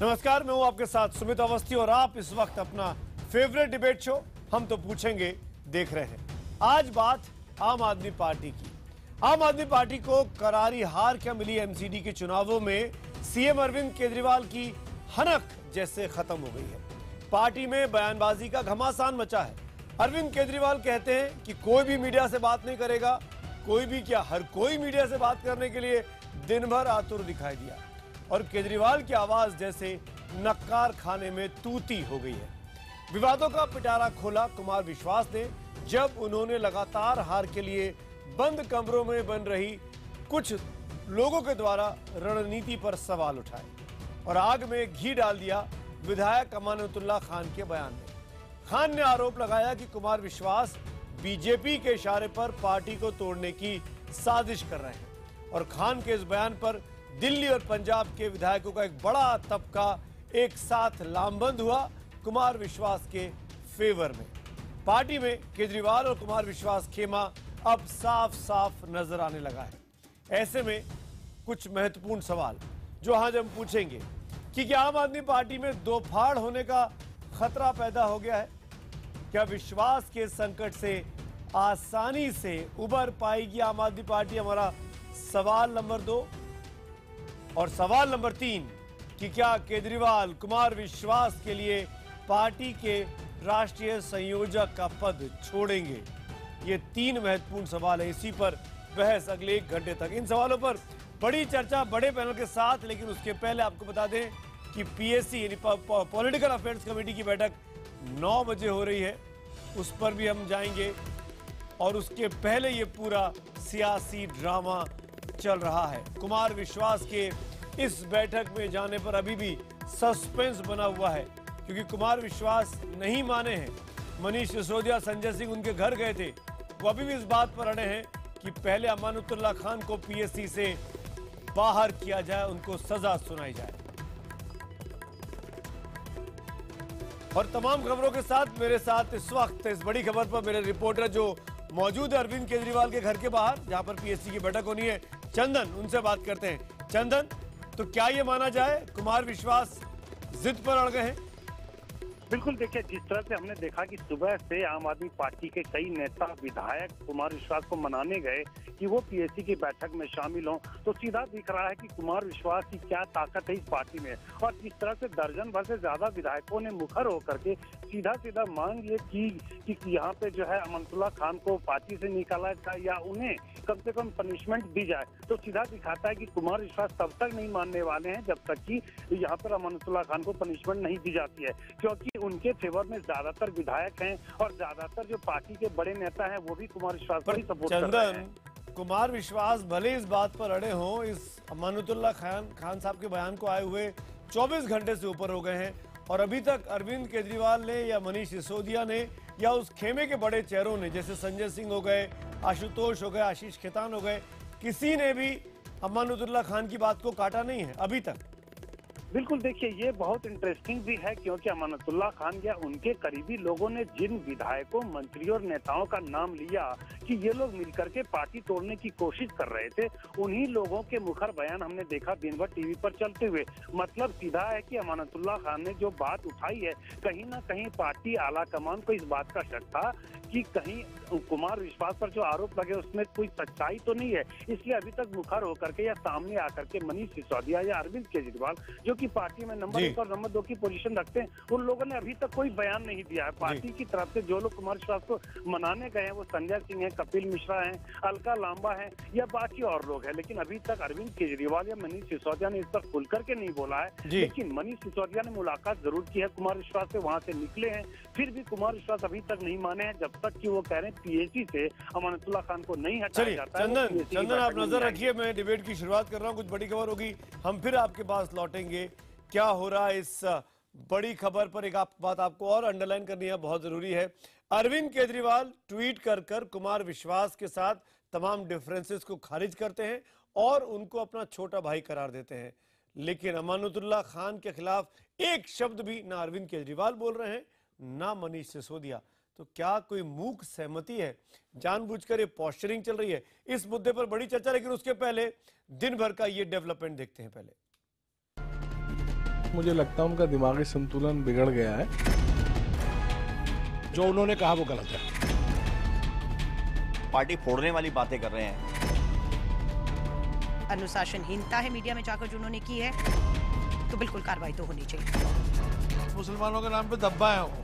नमस्कार, मैं हूं आपके साथ सुमित अवस्थी और आप इस वक्त अपना फेवरेट डिबेट शो हम तो पूछेंगे देख रहे हैं। आज बात आम आदमी पार्टी की। आम आदमी पार्टी को करारी हार क्या मिली एमसीडी के चुनावों में सीएम अरविंद केजरीवाल की हनक जैसे खत्म हो गई है। पार्टी में बयानबाजी का घमासान मचा है। अरविंद केजरीवाल कहते हैं कि कोई भी मीडिया से बात नहीं करेगा। कोई भी क्या, हर कोई मीडिया से बात करने के लिए दिन भर आतुर दिखाई दिया और केजरीवाल की आवाज जैसे नक्कार खाने में तूती हो गई है। विवादों का पिटारा खोला कुमार विश्वास ने जब उन्होंने लगातार हार के लिए बंद कमरों में बन रही कुछ लोगों के द्वारा रणनीति पर सवाल उठाए और आग में घी डाल दिया विधायक अमानतुल्लाह खान के बयान में। खान ने आरोप लगाया कि कुमार विश्वास बीजेपी के इशारे पर पार्टी को तोड़ने की साजिश कर रहे हैं और खान के इस बयान पर दिल्ली और पंजाब के विधायकों का एक बड़ा तबका एक साथ लामबंद हुआ कुमार विश्वास के फेवर में। पार्टी में केजरीवाल और कुमार विश्वास खेमा अब साफ साफ नजर आने लगा है। ऐसे में कुछ महत्वपूर्ण सवाल जो आज हम पूछेंगे कि क्या आम आदमी पार्टी में दो फाड़ होने का खतरा पैदा हो गया है? क्या विश्वास के संकट से आसानी से उबर पाएगी आम आदमी पार्टी? हमारा सवाल नंबर 2। और सवाल नंबर 3 कि क्या केजरीवाल कुमार विश्वास के लिए पार्टी के राष्ट्रीय संयोजक का पद छोड़ेंगे? ये 3 महत्वपूर्ण सवाल है। इसी पर बहस अगले 1 घंटे तक। इन सवालों पर बड़ी चर्चा बड़े पैनल के साथ, लेकिन उसके पहले आपको बता दें कि पीएससी यानी पॉलिटिकल अफेयर्स कमेटी की बैठक 9 बजे हो रही है। उस पर भी हम जाएंगे और उसके पहले ये पूरा सियासी ड्रामा चल रहा है। कुमार विश्वास के इस बैठक में जाने पर अभी भी सस्पेंस बना हुआ है क्योंकि कुमार विश्वास नहीं माने हैं। मनीष सिसोदिया, संजय सिंह उनके घर गए थे। वो अभी भी इस बात पर अड़े हैं कि पहले अमानतुल्लाह खान को पीएससी से बाहर किया जाए, उनको सजा सुनाई जाए। और तमाम खबरों के साथ मेरे साथ इस वक्त इस बड़ी खबर पर मेरे रिपोर्टर जो मौजूद है अरविंद केजरीवाल के घर के बाहर जहां पर पीएससी की बैठक होनी है, चंदन, उनसे बात करते हैं। चंदन, तो क्या ये माना जाए कुमार विश्वास जिद पर अड़ गए हैं? बिल्कुल, देखिए, जिस तरह से हमने देखा कि सुबह से आम आदमी पार्टी के कई नेता विधायक कुमार विश्वास को मनाने गए कि वो पीएससी की बैठक में शामिल हों, तो सीधा दिख रहा है कि कुमार विश्वास की क्या ताकत है इस पार्टी में। और जिस तरह से दर्जन भर से ज्यादा विधायकों ने मुखर होकर के सीधा सीधा मांग ये की कि यहाँ पे जो है अमानतुल्लाह खान को पार्टी से निकाला जाए या उन्हें कम से कम पनिशमेंट दी जाए, तो सीधा दिखाता है कि कुमार विश्वास तब तक नहीं मानने वाले हैं जब तक कि यहाँ पर अमानतुल्लाह खान को पनिशमेंट नहीं दी जाती है, क्योंकि उनके फेवर में ज्यादातर विधायक हैं और ज्यादातर जो पार्टी के बड़े नेता हैं वो भी कुमार विश्वास को ही सपोर्ट कर रहे हैं। कुमार विश्वास भले इस बात पर अड़े हों, इस अमानतुल्लाह खान साहब के बयान को आए हुए 24 घंटे से ऊपर हो गए हैं और अभी तक अरविंद केजरीवाल ने या मनीष सिसोदिया ने या उस खेमे के बड़े चेहरों ने जैसे संजय सिंह हो गए, आशुतोष हो गए, आशीष खेतान हो गए, किसी ने भी अमानतुल्लाह खान की बात को काटा नहीं है अभी तक। बिल्कुल, देखिए, ये बहुत इंटरेस्टिंग भी है क्योंकि अमानतुल्लाह खान या उनके करीबी लोगों ने जिन विधायकों, मंत्रियों और नेताओं का नाम लिया कि ये लोग मिलकर के पार्टी तोड़ने की कोशिश कर रहे थे, उन्हीं लोगों के मुखर बयान हमने देखा दिन भर टीवी पर चलते हुए। मतलब सीधा है कि अमानतुल्लाह खान ने जो बात उठाई है, कहीं ना कहीं पार्टी आला कमान को इस बात का शक था कि कहीं कुमार विश्वास पर जो आरोप लगे उसमें कोई सच्चाई तो नहीं है, इसलिए अभी तक मुखर होकर के या सामने आकर के मनीष सिसोदिया या अरविंद केजरीवाल जो कि पार्टी में नंबर 1 और नंबर 2 की पोजीशन रखते हैं, उन लोगों ने अभी तक कोई बयान नहीं दिया है। पार्टी की तरफ से जो लोग कुमार विश्वास को मनाने गए हैं वो संजय सिंह है, कपिल मिश्रा है, अलका लांबा है या बाकी और लोग हैं, लेकिन अभी तक अरविंद केजरीवाल या मनीष सिसोदिया ने इस पर खुल करके नहीं बोला है। लेकिन मनीष सिसोदिया ने मुलाकात जरूर की है कुमार विश्वास से, वहां से निकले हैं, फिर भी कुमार विश्वास अभी तक नहीं माने हैं जब तक कि वो कह रहे हैं पीएससी से अमानतुल्लाह खान को नहीं हटाया जाता है। चंदन, आप नजर रखिए, मैं डिबेट की शुरुआत कर रहा हूँ, कुछ बड़ी खबर होगी हम फिर आपके पास लौटेंगे। क्या हो रहा है इस बड़ी खबर पर एक बात आपको और अंडरलाइन करनी है, बहुत जरूरी है। अरविंद केजरीवाल ट्वीट कर कुमार विश्वास के साथ तमाम डिफरेंसेस को खारिज करते हैं और उनको अपना छोटा भाई करार देते हैं, लेकिन अमानतुल्लाह खान के खिलाफ एक शब्द भी ना अरविंद केजरीवाल बोल रहे हैं ना मनीष सिसोदिया। तो क्या कोई मूक सहमति है, जानबूझकर ये पोस्चरिंग चल रही है? इस मुद्दे पर बड़ी चर्चा, लेकिन उसके पहले दिन भर का ये डेवलपमेंट देखते हैं। पहले मुझे लगता है उनका दिमागी संतुलन बिगड़ गया है। जो उन्होंने कहा वो गलत है। पार्टी फोड़ने वाली बातें कर रहे हैं। अनुशासनहीनता है मीडिया में जाकर जो उन्होंने की है, तो बिल्कुल कार्रवाई तो होनी चाहिए। मुसलमानों के नाम पे दब्बा है वो।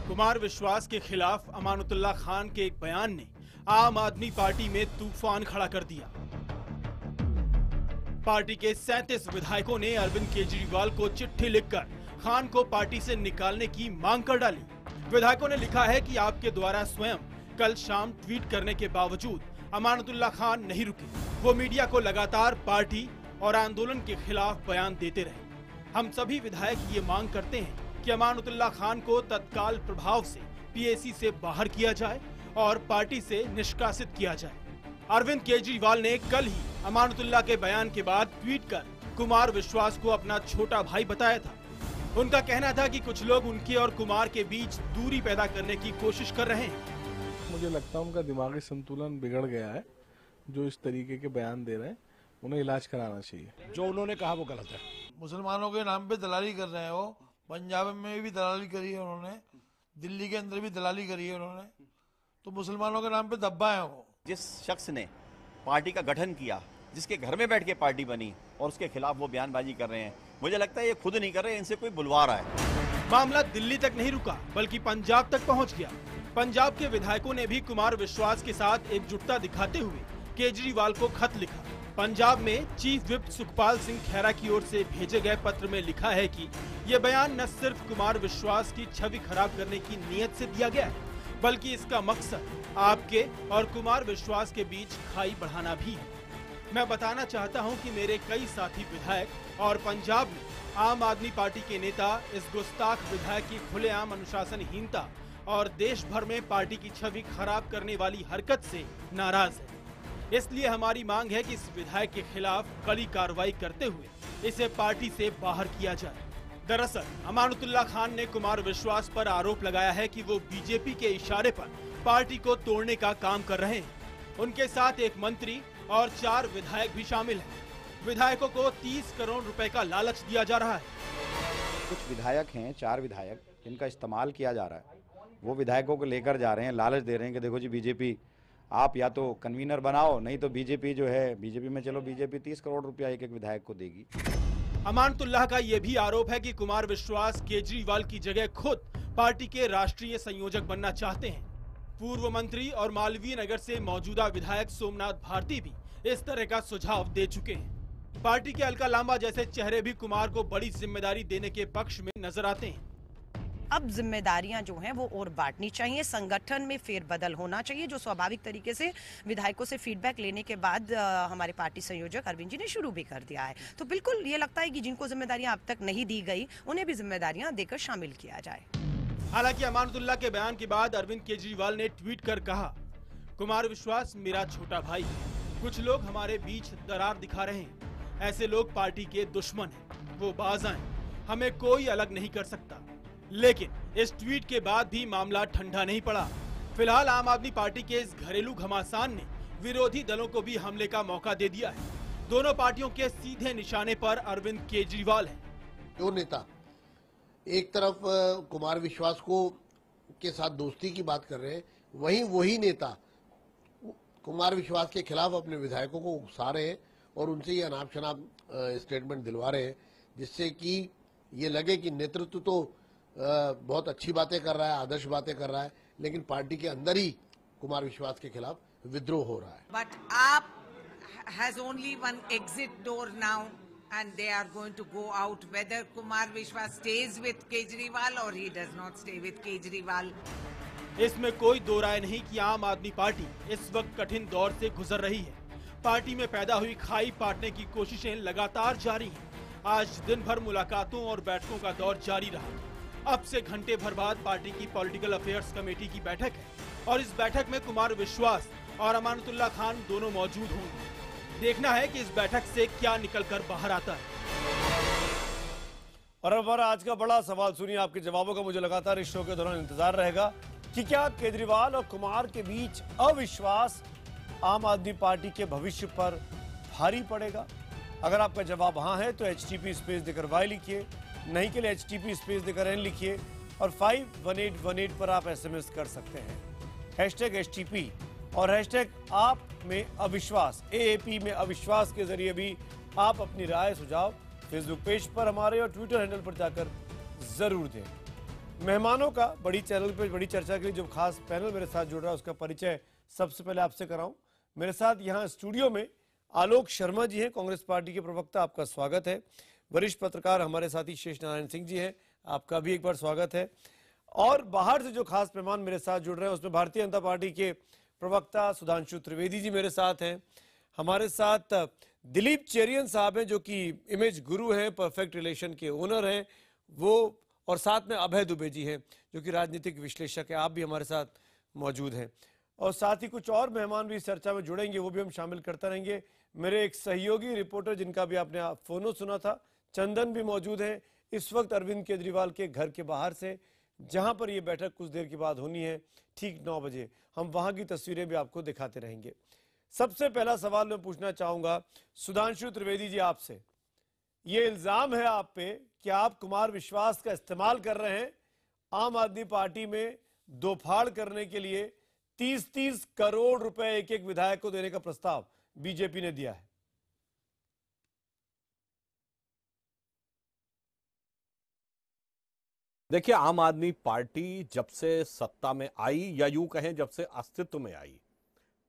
कुमार विश्वास के खिलाफ अमानुतुल्लाह खान के एक बयान ने आम आदमी पार्टी में तूफान खड़ा कर दिया। पार्टी के 37 विधायकों ने अरविंद केजरीवाल को चिट्ठी लिखकर खान को पार्टी से निकालने की मांग कर डाली। विधायकों ने लिखा है कि आपके द्वारा स्वयं कल शाम ट्वीट करने के बावजूद अमानुतुल्लाह खान नहीं रुके। वो मीडिया को लगातार पार्टी और आंदोलन के खिलाफ बयान देते रहे। हम सभी विधायक ये मांग करते हैं कि अमानुतुल्लाह खान को तत्काल प्रभाव से पीएसी से बाहर किया जाए और पार्टी से निष्कासित किया जाए। अरविंद केजरीवाल ने कल ही अमानुतुल्लाह के बयान के बाद ट्वीट कर कुमार विश्वास को अपना छोटा भाई बताया था। उनका कहना था कि कुछ लोग उनके और कुमार के बीच दूरी पैदा करने की कोशिश कर रहे हैं। मुझे लगता है उनका दिमागी संतुलन बिगड़ गया है। जो इस तरीके के बयान दे रहे हैं उन्हें इलाज कराना चाहिए। जो उन्होंने कहा वो गलत है। मुसलमानों के नाम पे दलाली कर रहे हैं वो। पंजाब में भी दलाली करी है उन्होंने, दिल्ली के अंदर भी दलाली करी है उन्होंने। तो मुसलमानों के नाम पे दब्बा है वो। जिस शख्स ने पार्टी का गठन किया, जिसके घर में बैठ के पार्टी बनी और उसके खिलाफ वो बयानबाजी कर रहे हैं, मुझे लगता है ये खुद नहीं कर रहे, इनसे कोई बुलवा रहा है। मामला दिल्ली तक नहीं रुका बल्कि पंजाब तक पहुंच गया। पंजाब के विधायकों ने भी कुमार विश्वास के साथ एकजुटता दिखाते हुए केजरीवाल को खत लिखा। पंजाब में चीफ विप सुखपाल सिंह खैरा की ओर से भेजे गए पत्र में लिखा है कि ये बयान न सिर्फ कुमार विश्वास की छवि खराब करने की नीयत से दिया गया है, बल्कि इसका मकसद आपके और कुमार विश्वास के बीच खाई बढ़ाना भी है। मैं बताना चाहता हूं कि मेरे कई साथी विधायक और पंजाब में आम आदमी पार्टी के नेता इस गुस्ताख विधायक की खुलेआम अनुशासनहीनता और देश भर में पार्टी की छवि खराब करने वाली हरकत से नाराज है। इसलिए हमारी मांग है कि इस विधायक के खिलाफ कड़ी कार्रवाई करते हुए इसे पार्टी से बाहर किया जाए। दरअसल अमानुतुल्लाह खान ने कुमार विश्वास पर आरोप लगाया है कि वो बीजेपी के इशारे पर पार्टी को तोड़ने का काम कर रहे हैं। उनके साथ एक मंत्री और 4 विधायक भी शामिल हैं। विधायकों को 30 करोड़ रुपए का लालच दिया जा रहा है। कुछ विधायक हैं, 4 विधायक, जिनका इस्तेमाल किया जा रहा है। वो विधायकों को लेकर जा रहे हैं, लालच दे रहे हैं कि देखो जी बीजेपी, आप या तो कन्वीनर बनाओ, नहीं तो बीजेपी जो है, बीजेपी में चलो, बीजेपी 30 करोड़ रुपया एक विधायक को देगी। अमानुतुल्लाह का यह भी आरोप है कि कुमार विश्वास केजरीवाल की जगह खुद पार्टी के राष्ट्रीय संयोजक बनना चाहते हैं। पूर्व मंत्री और मालवीय नगर से मौजूदा विधायक सोमनाथ भारती भी इस तरह का सुझाव दे चुके हैं। पार्टी के अलका लांबा जैसे चेहरे भी कुमार को बड़ी जिम्मेदारी देने के पक्ष में नजर आते हैं। अब जिम्मेदारियां जो हैं वो और बांटनी चाहिए, संगठन में फेरबदल होना चाहिए, जो स्वाभाविक तरीके से विधायकों से फीडबैक लेने के बाद हमारे पार्टी संयोजक अरविंद जी ने शुरू भी कर दिया है। तो बिल्कुल ये लगता है कि जिनको जिम्मेदारियां अब तक नहीं दी गई उन्हें भी जिम्मेदारियां देकर शामिल किया जाए। हालांकि अमानुतुल्लाह के बयान के बाद अरविंद केजरीवाल ने ट्वीट कर कहा, कुमार विश्वास मेरा छोटा भाई है। कुछ लोग हमारे बीच दरार दिखा रहे हैं। ऐसे लोग पार्टी के दुश्मन हैं, वो बाज आएं, हमें कोई अलग नहीं कर सकता। लेकिन इस ट्वीट के बाद भी मामला ठंडा नहीं पड़ा। फिलहाल आम आदमी पार्टी के इस घरेलू घमासान ने विरोधी दलों को भी हमले का मौका दे दिया है। दोनों पार्टियों के सीधे निशाने पर अरविंद केजरीवाल हैं। जो नेता एक तरफ कुमार विश्वास को के साथ दोस्ती की बात कर रहे हैं, वही नेता कुमार विश्वास के खिलाफ अपने विधायकों को उकसा रहे हैं और उनसे ये अनाप शनाप स्टेटमेंट दिलवा रहे हैं, जिससे कि ये लगे कि नेतृत्व तो बहुत अच्छी बातें कर रहा है, आदर्श बातें कर रहा है, लेकिन पार्टी के अंदर ही कुमार विश्वास के खिलाफ विद्रोह हो रहा है। बट आप has only one exit door now and they are going to go out whether Kumar Vishwas stays with Kejriwal or he does not stay with Kejriwal. इसमें कोई दो राय नहीं कि आम आदमी पार्टी इस वक्त कठिन दौर से गुजर रही है। पार्टी में पैदा हुई खाई पाटने की कोशिशें लगातार जारी हैं। आज दिन भर मुलाकातों और बैठकों का दौर जारी रहा। अब से घंटे भर बाद पार्टी की पॉलिटिकल अफेयर्स कमेटी की बैठक है और इस बैठक में कुमार विश्वास और अमानुतुल्लाह खान दोनों मौजूद होंगे। देखना है कि इस बैठक से क्या निकलकर बाहर आता है। और अब आज का बड़ा सवाल सुनिए, आपके जवाबों का मुझे लगातार इस शो के दौरान इंतजार रहेगा कि क्या केजरीवाल और कुमार के बीच अविश्वास आम आदमी पार्टी के भविष्य पर भारी पड़ेगा। अगर आपका जवाब हाँ है तो HTP स्पेस देकर वाई लिखिए, नहीं के लिए HTP स्पेस देकर एन लिखिए और 51818 पर आप SMS कर सकते हैं। #HTP और आप में अविश्वास, AAP में अविश्वास के जरिए भी आप अपनी राय सुझाव फेसबुक पेज पर हमारे और ट्विटर हैंडल पर जाकर जरूर दें। मेहमानों का बड़ी चैनल पर बड़ी चर्चा के लिए जो खास पैनल मेरे साथ जुड़ रहा है उसका परिचय सबसे पहले आपसे कराऊं। मेरे साथ यहाँ स्टूडियो में आलोक शर्मा जी हैं, कांग्रेस पार्टी के प्रवक्ता, आपका स्वागत है। वरिष्ठ पत्रकार हमारे साथी शेष नारायण सिंह जी हैं, आपका भी एक बार स्वागत है। और बाहर से जो खास मेहमान मेरे साथ जुड़ रहे हैं उसमें भारतीय जनता पार्टी के प्रवक्ता सुधांशु त्रिवेदी जी मेरे साथ हैं। हमारे साथ दिलीप चेरियन साहब हैं जो कि इमेज गुरु हैं, परफेक्ट रिलेशन के ओनर हैं वो, और साथ में अभय दुबे जी हैं जो कि राजनीतिक विश्लेषक है, आप भी हमारे साथ मौजूद हैं। और साथ ही कुछ और मेहमान भी इस चर्चा में जुड़ेंगे, वो भी हम शामिल करते रहेंगे। मेरे एक सहयोगी रिपोर्टर जिनका भी आपने फोनो सुना था, चंदन भी मौजूद है इस वक्त अरविंद केजरीवाल के घर के बाहर से, जहां पर यह बैठक कुछ देर के बाद होनी है, ठीक 9 बजे। हम वहां की तस्वीरें भी आपको दिखाते रहेंगे। सबसे पहला सवाल मैं पूछना चाहूंगा सुधांशु त्रिवेदी जी आपसे। ये इल्जाम है आप पे कि आप कुमार विश्वास का इस्तेमाल कर रहे हैं आम आदमी पार्टी में दोफाड़ करने के लिए। 30-30 करोड़ रुपए एक एक विधायक को देने का प्रस्ताव बीजेपी ने दिया है। देखिए, आम आदमी पार्टी जब से सत्ता में आई, या यूं कहें जब से अस्तित्व में आई,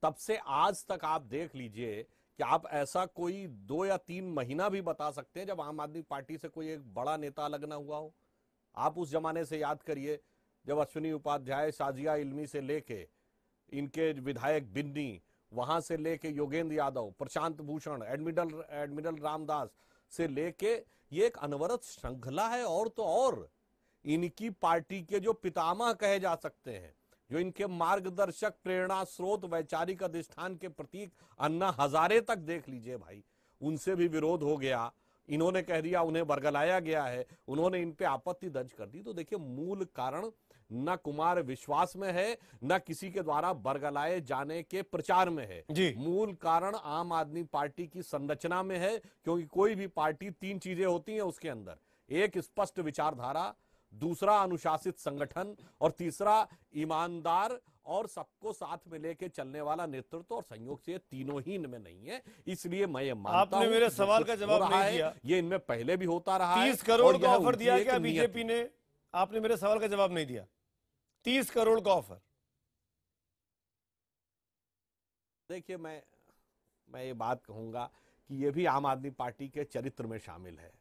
तब से आज तक आप देख लीजिए कि आप ऐसा कोई 2 या 3 महीना भी बता सकते हैं जब आम आदमी पार्टी से कोई एक बड़ा नेता अलग ना हुआ हो। आप उस जमाने से याद करिए जब अश्विनी उपाध्याय, शाजिया इल्मी से लेके इनके विधायक बिन्नी, वहां से लेके योगेंद्र यादव, प्रशांत भूषण, एडमिरल रामदास से लेके ये एक अनवरत श्रृंखला है। और तो और इनकी पार्टी के जो पितामह कहे जा सकते हैं, जो इनके मार्गदर्शक, प्रेरणा स्रोत, वैचारिक अधिष्ठान के प्रतीक अन्ना हजारे तक देख लीजिए भाई, उनसे भी विरोध हो गया। इन्होंने कह दिया उन्हें बरगलाया गया है, उन्होंने इन पे आपत्ति दर्ज कर दी। तो देखिए, मूल कारण न कुमार विश्वास में है, न किसी के द्वारा बरगलाए जाने के प्रचार में है। मूल कारण आम आदमी पार्टी की संरचना में है, क्योंकि कोई भी पार्टी 3 चीजें होती हैं उसके अंदर, एक स्पष्ट विचारधारा, दूसरा अनुशासित संगठन, और तीसरा ईमानदार और सबको साथ में लेके चलने वाला नेतृत्व और संयोग से तीनों ही इनमें नहीं है। इसलिए मैं ये मानता हूं, आपने मेरे सवाल का जवाब नहीं दिया। ये इनमें पहले भी होता रहा है। 30 करोड़ का ऑफर दिया क्या बीजेपी ने? आपने मेरे सवाल का जवाब नहीं दिया। 30 करोड़ का ऑफर। देखिए, मैं ये बात कहूंगा कि ये भी आम आदमी पार्टी के चरित्र में शामिल है।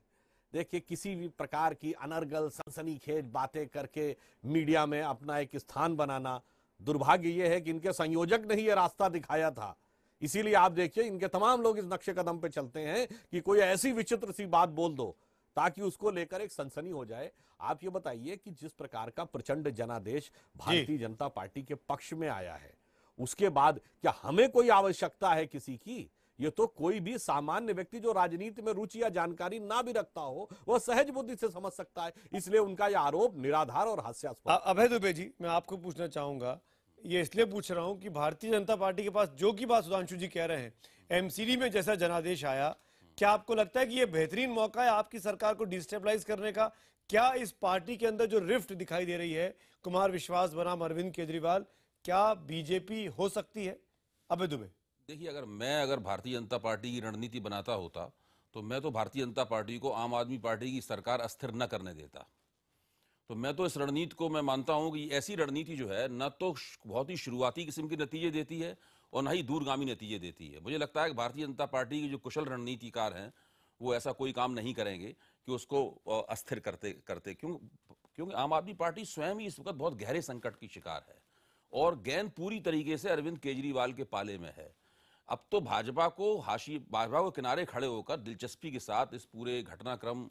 देखिए, किसी भी प्रकार की अनर्गल सनसनीखेज बातें करके मीडिया में अपना एक स्थान बनाना, दुर्भाग्य ये है कि इनके संयोजक ने ही ये रास्ता दिखाया था। इसीलिए आप देखिए, इनके तमाम लोग इस नक्शे कदम पे चलते हैं कि कोई ऐसी विचित्र सी बात बोल दो ताकि उसको लेकर एक सनसनी हो जाए। आप ये बताइए कि जिस प्रकार का प्रचंड जनादेश भारतीय जनता पार्टी के पक्ष में आया है, उसके बाद क्या हमें कोई आवश्यकता है किसी की? ये तो कोई भी सामान्य व्यक्ति जो राजनीति में रुचि या जानकारी ना भी रखता हो, वह सहज बुद्धि से समझ सकता है। इसलिए उनका यह आरोप निराधार और हास्यास्पद। अभय दुबे जी, मैं आपको पूछना चाहूंगा, ये इसलिए पूछ रहा हूं कि भारतीय जनता पार्टी के पास जो की बात सुधांशु जी कह रहे हैं, एमसीडी में जैसा जनादेश आया, क्या आपको लगता है कि यह बेहतरीन मौका है आपकी सरकार को डिस्टेबलाइज करने का? क्या इस पार्टी के अंदर जो रिफ्ट दिखाई दे रही है, कुमार विश्वास बनाम अरविंद केजरीवाल, क्या बीजेपी हो सकती है? अभय दुबे। देखिए, अगर भारतीय जनता पार्टी की रणनीति बनाता होता तो मैं तो भारतीय जनता पार्टी को आम आदमी पार्टी की सरकार अस्थिर न करने देता। तो मैं तो इस रणनीति को मैं मानता हूं कि ऐसी रणनीति जो है न तो बहुत ही शुरुआती किस्म के नतीजे देती है और न ही दूरगामी नतीजे देती है। मुझे लगता है कि भारतीय जनता पार्टी के जो कुशल रणनीतिकार हैं वो ऐसा कोई काम नहीं करेंगे कि उसको अस्थिर करते क्योंकि आम आदमी पार्टी स्वयं ही इस वक्त बहुत गहरे संकट की शिकार है और गेंद पूरी तरीके से अरविंद केजरीवाल के पाले में है। अब तो भाजपा को किनारे खड़े होकर दिलचस्पी के साथ इस पूरे घटनाक्रम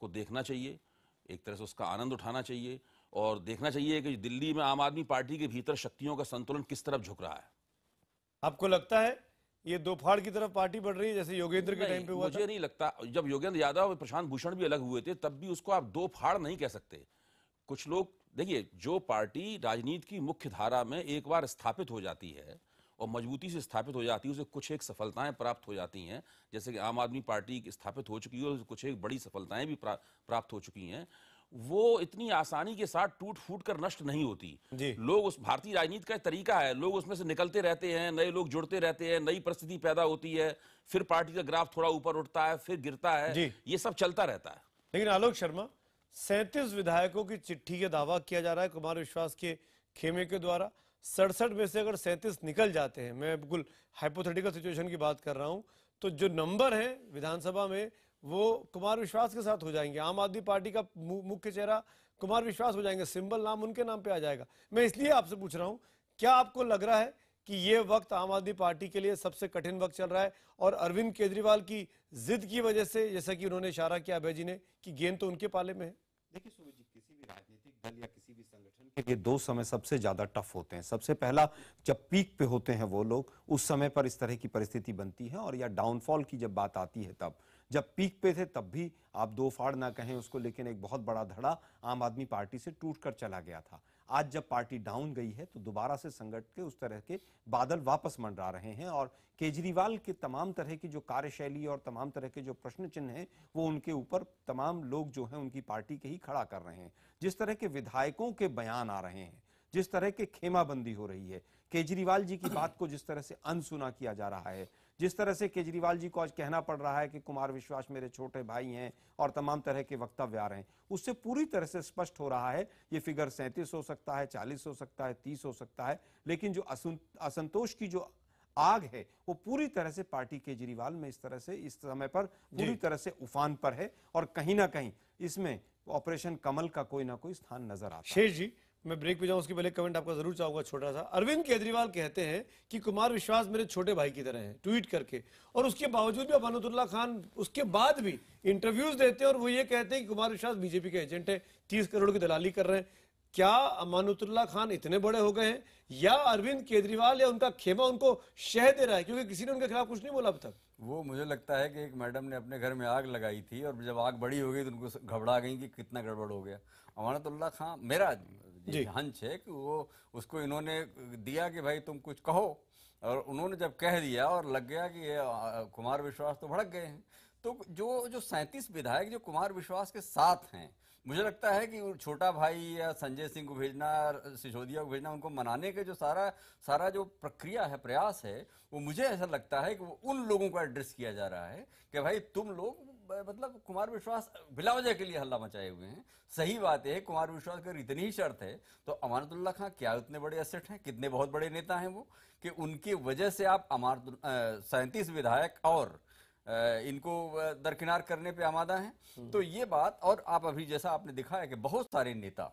को देखना चाहिए, एक तरह से उसका आनंद उठाना चाहिए और देखना चाहिए कि दिल्ली में आम आदमी पार्टी के भीतर शक्तियों का संतुलन किस तरफ झुक रहा है। आपको लगता है ये दोफाड़ की तरफ पार्टी बढ़ रही है जैसे योगेंद्र के टाइम पे हुआ था? मुझे नहीं लगता। जब योगेंद्र यादव और प्रशांत भूषण भी अलग हुए थे तब भी उसको आप दोफाड़ नहीं कह सकते। कुछ लोग देखिए, जो पार्टी राजनीति की मुख्य धारा में एक बार स्थापित हो जाती है और मजबूती से स्थापित हो जाती है, उसे कुछ एक सफलताएं प्राप्त हो जाती हैं, जैसे कि आम आदमी पार्टी स्थापित हो चुकी है और कुछ एक बड़ी सफलताएं भी प्राप्त हो चुकी हैं, वो इतनी आसानी के साथ टूट फूट कर नष्ट नहीं होती। लोग उस भारतीय राजनीति का एक तरीका है, लोग उसमें से निकलते रहते हैं, नए लोग जुड़ते रहते हैं, नई परिस्थिति पैदा होती है, फिर पार्टी का ग्राफ थोड़ा ऊपर उठता है, फिर गिरता है, ये सब चलता रहता है। लेकिन आलोक शर्मा, 37 विधायकों की चिट्ठी का दावा किया जा रहा है कुमार विश्वास के खेमे के द्वारा। 67 में से अगर 37 निकल जाते हैं, मैं बिल्कुल हाइपोथेटिकल सिचुएशन की बात कर रहा हूं, तो जो नंबर है विधानसभा में वो कुमार विश्वास के साथ हो जाएंगे। आम आदमी पार्टी का मुख्य चेहरा कुमार विश्वास हो जाएंगे, सिंबल नाम उनके नाम पे आ जाएगा। मैं इसलिए आपसे पूछ रहा हूं, क्या आपको लग रहा है कि ये वक्त आम आदमी पार्टी के लिए सबसे कठिन वक्त चल रहा है और अरविंद केजरीवाल की जिद की वजह से, जैसा कि उन्होंने इशारा किया अभय जी ने, कि गेंद तो उनके पाले में है? देखिए सुमित जी, किसी भी राजनीतिक दल या किसी भी संगठन के लिए दो समय सबसे ज्यादा टफ होते हैं। सबसे पहला, जब पीक पे होते हैं वो लोग, उस समय पर इस तरह की परिस्थिति बनती है, और या डाउनफॉल की जब बात आती है तब। जब पीक पे थे तब भी आप दो फाड़ ना कहें उसको, लेकिन एक बहुत बड़ा धड़ा आम आदमी पार्टी से टूटकर चला गया था। आज जब पार्टी डाउन गई है तो दोबारा से संगठन के उस तरह के बादल वापस मंडरा रहे हैं, और केजरीवाल के तमाम तरह की जो कार्यशैली और तमाम तरह के जो प्रश्न चिन्ह हैं वो उनके ऊपर तमाम लोग जो हैं उनकी पार्टी के ही खड़ा कर रहे हैं। जिस तरह के विधायकों के बयान आ रहे हैं, जिस तरह के खेमाबंदी हो रही है, केजरीवाल जी की बात को जिस तरह से अनसुना किया जा रहा है, जिस तरह से केजरीवाल जी को आज कहना पड़ रहा है कि कुमार विश्वास मेरे छोटे भाई हैं, और तमाम तरह के वक्तव्य आ रहे हैं, उससे पूरी तरह से स्पष्ट हो रहा है ये फिगर 37 हो सकता है, 40 हो सकता है, 30 हो सकता है, लेकिन जो असंतोष की जो आग है वो पूरी तरह से पार्टी केजरीवाल में इस तरह से इस समय पर पूरी तरह से उफान पर है, और कहीं ना कहीं इसमें ऑपरेशन कमल का कोई ना कोई स्थान नजर आता है। शेष जी, मैं ब्रेक पे जाऊं उसके पहले कमेंट आपका जरूर चाहूंगा छोटा सा। अरविंद केजरीवाल कहते हैं कि कुमार विश्वास मेरे छोटे भाई की तरह हैं, ट्वीट करके, और उसके बावजूद भी अमानुतुल्लाह खान उसके बाद भी इंटरव्यूज देते हैं और वो ये कहते हैं कि कुमार विश्वास बीजेपी के एजेंट है, 30 करोड़ की दलाली कर रहे हैं। क्या अमानुतुल्लाह खान इतने बड़े हो गए हैं, या अरविंद केजरीवाल या उनका खेमा उनको शह दे रहा है, क्योंकि किसी ने उनके खिलाफ कुछ नहीं बोला अब तक? वो मुझे लगता है कि एक मैडम ने अपने घर में आग लगाई थी, और जब आग बड़ी हो गई तो उनको घबरा गई कि कितना गड़बड़ हो गया। अमानुतुल्लाह खान, मेरा हंच है कि वो उसको इन्होंने दिया कि भाई तुम कुछ कहो, और उन्होंने जब कह दिया और लग गया कि ये कुमार विश्वास तो भड़क गए हैं। तो जो 37 विधायक जो कुमार विश्वास के साथ हैं, मुझे लगता है कि छोटा भाई या संजय सिंह को भेजना, सिसोदिया को भेजना, उनको मनाने के जो सारा जो प्रक्रिया है, प्रयास है, वो मुझे ऐसा लगता है कि वो उन लोगों को एड्रेस किया जा रहा है कि भाई तुम लोग मतलब कुमार विश्वास बिला वजह के लिए हल्ला मचाए हुए हैं। सही बात है, कुमार विश्वास अगर इतनी ही शर्त है तो अमानुतुल्लाह खान क्या उतने बड़े एसेट हैं, कितने बहुत बड़े नेता हैं वो, कि उनकी वजह से आप 37 विधायक और इनको दरकिनार करने पे आमादा हैं। तो ये बात, और आप अभी जैसा आपने दिखा है कि बहुत सारे नेता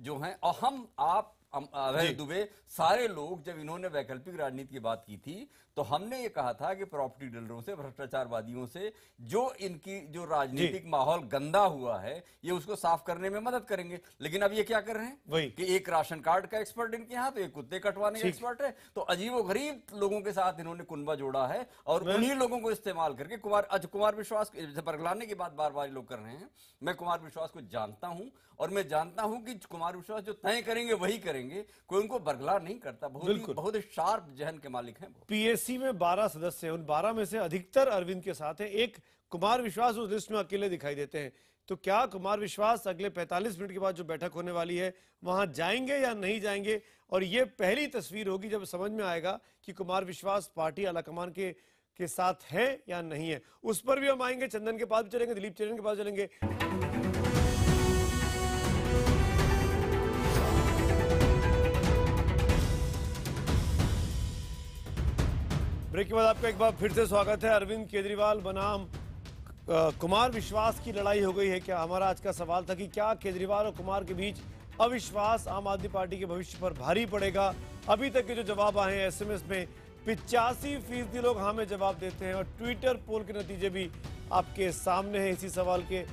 जो हैं, और आप अभय दुबे, सारे लोग, जब इन्होंने वैकल्पिक राजनीति की बात की थी तो हमने ये कहा था कि प्रॉपर्टी डीलरों से, भ्रष्टाचारवादियों से जो इनकी जो राजनीतिक माहौल गंदा हुआ है, ये उसको साफ करने में मदद करेंगे। लेकिन अब ये क्या कर रहे हैं कि एक राशन कार्ड का एक्सपर्ट इनके यहाँ, तो एक कुत्ते कटवाने का एक्सपर्ट है, तो अजीबोगरीब लोगों के साथ इन्होंने कुनबा जोड़ा है, और उन्हीं लोगों को इस्तेमाल करके कुमार विश्वास बरगलाने की बात बार बार लोग कर रहे हैं। मैं कुमार विश्वास को जानता हूं, और मैं जानता हूं कि कुमार विश्वास जो तय करेंगे वही करेंगे, कोई उनको बरगला नहीं करता। बहुत ही शार्प जहन के मालिक हैं वो। पीएससी में 12 सदस्य हैं, उन 12 में से अधिकतर अरविंद के साथ है, एक कुमार विश्वास उस लिस्ट में अकेले दिखाई देते हैं। तो क्या कुमार विश्वास अगले 45 मिनट के बाद जो बैठक होने वाली है वहां जाएंगे या नहीं जाएंगे? और ये पहली तस्वीर होगी जब समझ में आएगा कि कुमार विश्वास पार्टी आलाकमान के साथ है या नहीं है। उस पर भी हम आएंगे, चंदन के पास भी चलेंगे, दिलीप चरण के पास चलेंगे। ब्रेक के बाद आपका एक बार फिर से स्वागत है। अरविंद केजरीवाल बनाम कुमार विश्वास की लड़ाई हो गई है क्या? हमारा आज का सवाल था कि क्या केजरीवाल और कुमार के बीच अविश्वास आम आदमी पार्टी के भविष्य पर भारी पड़ेगा? अभी तक के जो जवाब आए हैं एसएमएस में, 85% लोग हाँ में जवाब देते हैं, और ट्विटर पोल के नतीजे भी आपके सामने हैं इसी सवाल के।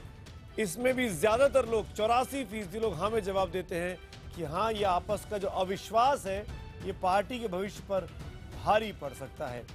इसमें भी ज्यादातर लोग, 84% लोग हाँ में जवाब देते हैं कि हाँ, ये आपस का जो अविश्वास है ये पार्टी के भविष्य पर भारी पड़ सकता है।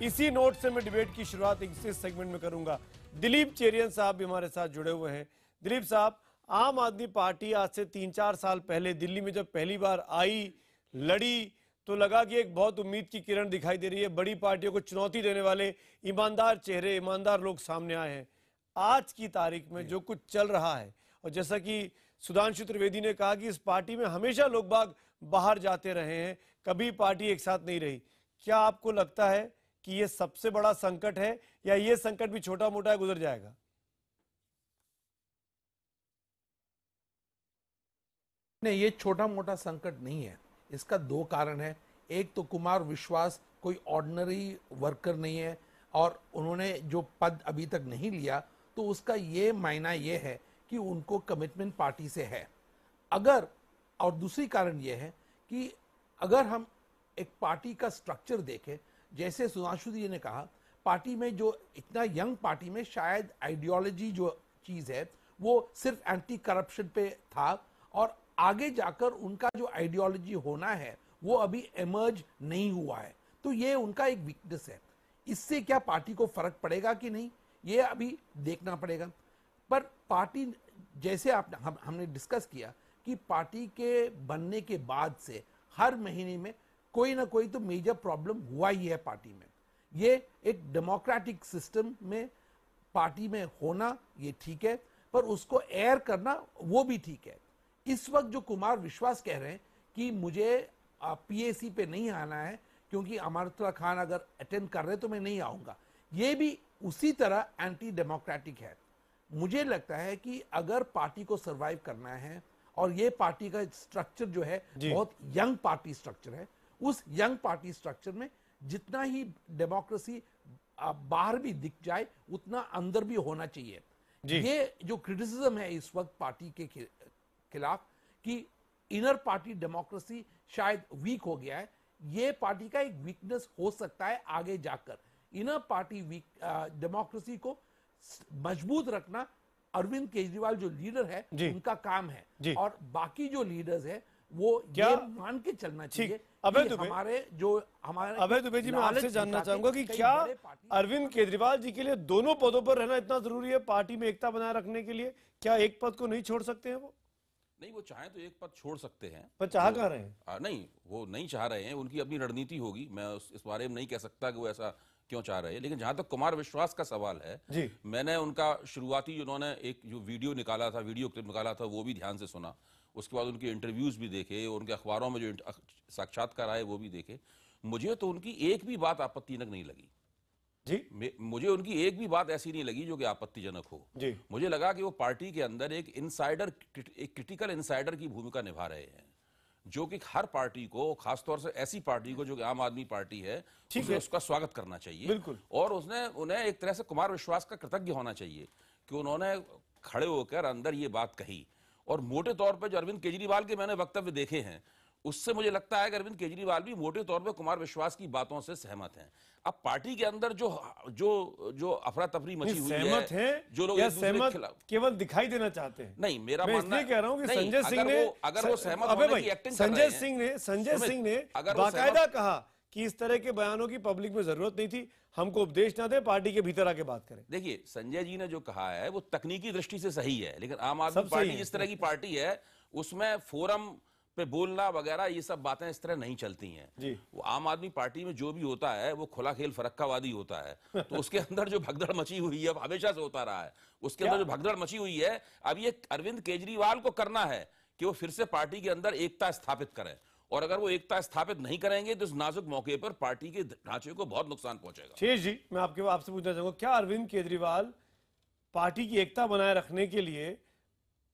इसी नोट से मैं डिबेट की शुरुआत इस सेगमेंट में करूंगा। दिलीप चेरियन साहब भी हमारे साथ जुड़े हुए हैं। दिलीप साहब, आम आदमी पार्टी आज से 3-4 साल पहले दिल्ली में जब पहली बार आई, लड़ी, तो लगा कि एक बहुत उम्मीद की किरण दिखाई दे रही है, बड़ी पार्टियों को चुनौती देने वाले ईमानदार चेहरे, ईमानदार लोग सामने आए हैं। आज की तारीख में जो कुछ चल रहा है, और जैसा कि सुधांशु त्रिवेदी ने कहा कि इस पार्टी में हमेशा लोग बाग बाहर जाते रहे हैं, कभी पार्टी एक साथ नहीं रही। क्या आपको लगता है कि ये सबसे बड़ा संकट है, या ये संकट भी छोटा मोटा गुजर जाएगा? नहीं, ये छोटा मोटा संकट नहीं है। इसका दो कारण है। एक तो कुमार विश्वास कोई ऑर्डिनरी वर्कर नहीं है, और उन्होंने जो पद अभी तक नहीं लिया, तो उसका ये मायना ये है कि उनको कमिटमेंट पार्टी से है। अगर, और दूसरी कारण ये है कि अगर हम एक पार्टी का स्ट्रक्चर देखें, जैसे सुधांशु जी ने कहा, पार्टी में जो इतना यंग पार्टी में शायद आइडियोलॉजी जो चीज़ है वो सिर्फ एंटी करप्शन पे था, और आगे जाकर उनका जो आइडियोलॉजी होना है वो अभी इमर्ज नहीं हुआ है। तो ये उनका एक वीकनेस है। इससे क्या पार्टी को फर्क पड़ेगा कि नहीं, ये अभी देखना पड़ेगा। पर पार्टी, जैसे हमने डिस्कस किया कि पार्टी के बनने के बाद से हर महीने में कोई ना कोई तो मेजर प्रॉब्लम हुआ ही है पार्टी में। ये एक डेमोक्रेटिक सिस्टम में पार्टी में होना ये ठीक है, पर उसको एयर करना वो भी ठीक है। इस वक्त जो कुमार विश्वास कह रहे हैं कि मुझे पीएसी पे नहीं आना है क्योंकि अमानतुल्लाह खान अगर अटेंड कर रहे हैं तो मैं नहीं आऊंगा, ये भी उसी तरह एंटी डेमोक्रेटिक है। मुझे लगता है कि अगर पार्टी को सरवाइव करना है, और ये पार्टी का स्ट्रक्चर जो है बहुत यंग पार्टी स्ट्रक्चर है, उस यंग पार्टी स्ट्रक्चर में जितना ही डेमोक्रेसी बाहर भी दिख जाए उतना अंदर भी होना चाहिए। ये जो क्रिटिसिज्म है इस वक्त पार्टी के खिलाफ कि इनर पार्टी डेमोक्रेसी शायद वीक हो गया है, ये पार्टी का एक वीकनेस हो सकता है आगे जाकर। इनर पार्टी डेमोक्रेसी को मजबूत रखना अरविंद केजरीवाल जो लीडर है उनका काम है, और बाकी जो लीडर्स है वो ये मान के चलना चाहिए। अभय दुबे जी, मैं आपसे जानना चाहूंगा कि क्या अरविंद केजरीवाल जी के लिए दोनों पदों पर रहना इतना जरूरी है पार्टी में एकता बनाए रखने के लिए? क्या एक पद को नहीं छोड़ सकते हैं वो? नहीं, वो चाहे तो एक पद छोड़ सकते हैं, पर चाह कह रहे हैं? नहीं, वो नहीं चाह रहे हैं, उनकी अपनी रणनीति होगी। मैं इस बारे में नहीं कह सकता कि वो ऐसा क्यों चाह रहे हैं। लेकिन जहां तक कुमार विश्वास का सवाल है, मैंने उनका शुरुआती उन्होंने एक जो वीडियो निकाला था, वीडियो क्लिप निकाला था, वो भी ध्यान से सुना। उसके बाद उनके इंटरव्यूज भी देखे, उनके अखबारों में जो साक्षात्कार आए वो भी देखे। मुझे तो उनकी एक भी बात आपत्तिजनक नहीं लगी जी। मुझे उनकी एक भी बात ऐसी नहीं लगी जो कि आपत्तिजनक हो जी। मुझे लगा कि वो पार्टी के अंदर एक इनसाइडर, एक क्रिटिकल इनसाइडर की भूमिका निभा रहे हैं, जो कि हर पार्टी को, खासतौर से ऐसी पार्टी को जो कि आम आदमी पार्टी है, उसका स्वागत करना चाहिए। बिल्कुल। और उन्हें एक तरह से कुमार विश्वास का कृतज्ञ होना चाहिए कि उन्होंने खड़े होकर अंदर ये बात कही। और मोटे तौर पर जो अरविंद केजरीवाल के मैंने वक्तव्य देखे हैं, उससे मुझे लगता है कि अरविंद केजरीवाल भी मोटे तौर पर कुमार विश्वास की बातों से सहमत हैं। अब पार्टी के अंदर जो अफरा तफरी मची हुई है, जो लोग सहमत केवल दिखाई देना चाहते हैं, नहीं, मेरा मानना कह रहा हूं कि संजय सिंह ने, अगर वो सहमत होने की एक्टिंग कर रहे हैं, संजय सिंह ने बाकायदा कहा कि इस तरह के बयानों की पब्लिक में जरूरत नहीं थी, हमको उपदेश ना दे, पार्टी के भीतर आके बात करें। देखिए, संजय जी ने जो कहा है वो तकनीकी दृष्टि से सही है, लेकिन आम आदमी पार्टी जिस तरह की पार्टी है उसमें फोरम पे बोलना वगैरह ये सब बातें इस तरह नहीं चलती हैं जी। वो आम आदमी पार्टी में जो भी होता है वो खुला खेल फरक्कावादी होता है। तो उसके अंदर जो भगदड़ मची हुई है, हमेशा से होता रहा है, उसके अंदर जो भगदड़ मची हुई है, अब ये अरविंद केजरीवाल को करना है कि वो फिर से पार्टी के अंदर एकता स्थापित करें। और अगर वो एकता स्थापित नहीं करेंगे तो इस नाजुक मौके पर पार्टी के ढांचे को बहुत नुकसान पहुंचेगा। शेष जी, मैं आपसे पूछना चाहूंगा, क्या अरविंद केजरीवाल पार्टी की एकता बनाए रखने के लिए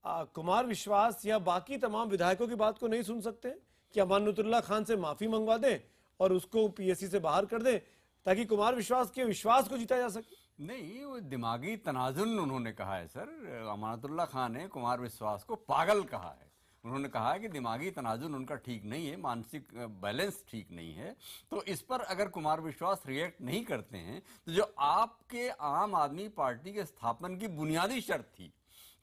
कुमार विश्वास या बाकी तमाम विधायकों की बात को नहीं सुन सकते कि अमानतुल्लाह खान से माफी मंगवा दें और उसको पीएससी से बाहर कर दें ताकि कुमार विश्वास के विश्वास को जीता जा सके? नहीं, वो दिमागी तनाजुन उन्होंने कहा है सर। अमानतुल्लाह खान ने कुमार विश्वास को पागल कहा है। उन्होंने कहा कि दिमागी तनाजुन उनका ठीक नहीं है, मानसिक बैलेंस ठीक नहीं है। तो इस पर अगर कुमार विश्वास रिएक्ट नहीं करते हैं तो जो आपके आम आदमी पार्टी के स्थापन की बुनियादी शर्त थी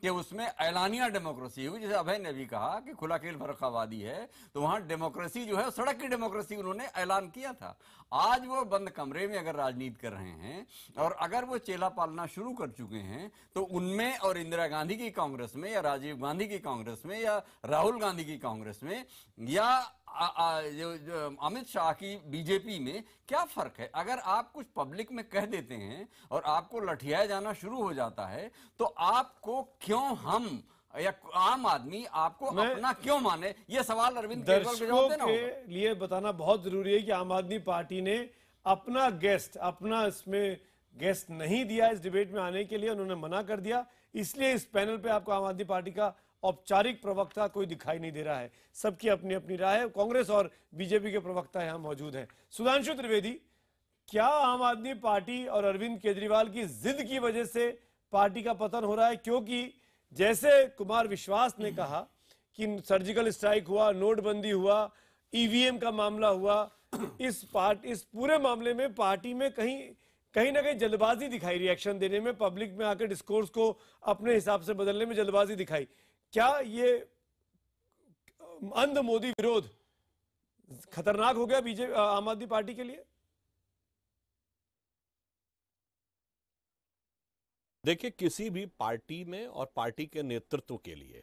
कि उसमें ऐलानिया डेमोक्रेसी हुई, जैसे अभय ने भी कहा कि खुला खेल फर्कावादी है, तो वहां डेमोक्रेसी जो है सड़क की डेमोक्रेसी उन्होंने ऐलान किया था। आज वो बंद कमरे में अगर राजनीति कर रहे हैं और अगर वो चेला पालना शुरू कर चुके हैं, तो उनमें और इंदिरा गांधी की कांग्रेस में या राजीव गांधी की कांग्रेस में या राहुल गांधी की कांग्रेस में या जो अमित शाह की बीजेपी में क्या फर्क है? अगर आप कुछ पब्लिक में कह देते हैं और आपको लठियाया जाना शुरू हो जाता है, तो आपको क्यों हम या आम आदमी आपको अपना क्यों माने? ये सवाल अरविंद केजरीवाल को जवाब देना होगा। के लिए बताना बहुत जरूरी है कि आम आदमी पार्टी ने अपना इसमें गेस्ट नहीं दिया इस डिबेट में आने के लिए, उन्होंने मना कर दिया। इसलिए इस पैनल पे आपको आम आदमी पार्टी का औपचारिक प्रवक्ता कोई दिखाई नहीं दे रहा है। सबकी अपनी अपनी राय है। कांग्रेस और बीजेपी के प्रवक्ता यहां मौजूद हैं। सुधांशु त्रिवेदी, क्या आम आदमी पार्टी और अरविंद केजरीवाल की जिद की वजह से पार्टी का पतन हो रहा है? क्योंकि जैसे कुमार विश्वास ने कहा कि सर्जिकल स्ट्राइक हुआ, नोटबंदी हुआ, ईवीएम का मामला हुआ, इस पूरे मामले में पार्टी में कहीं ना कहीं जल्दबाजी दिखाई, रिएक्शन देने में, पब्लिक में आकर डिस्कोर्स को अपने हिसाब से बदलने में जल्दबाजी दिखाई। क्या ये अंध मोदी विरोध खतरनाक हो गया बीजेपी आम आदमी पार्टी के लिए? देखिए, किसी भी पार्टी में और पार्टी के नेतृत्व के लिए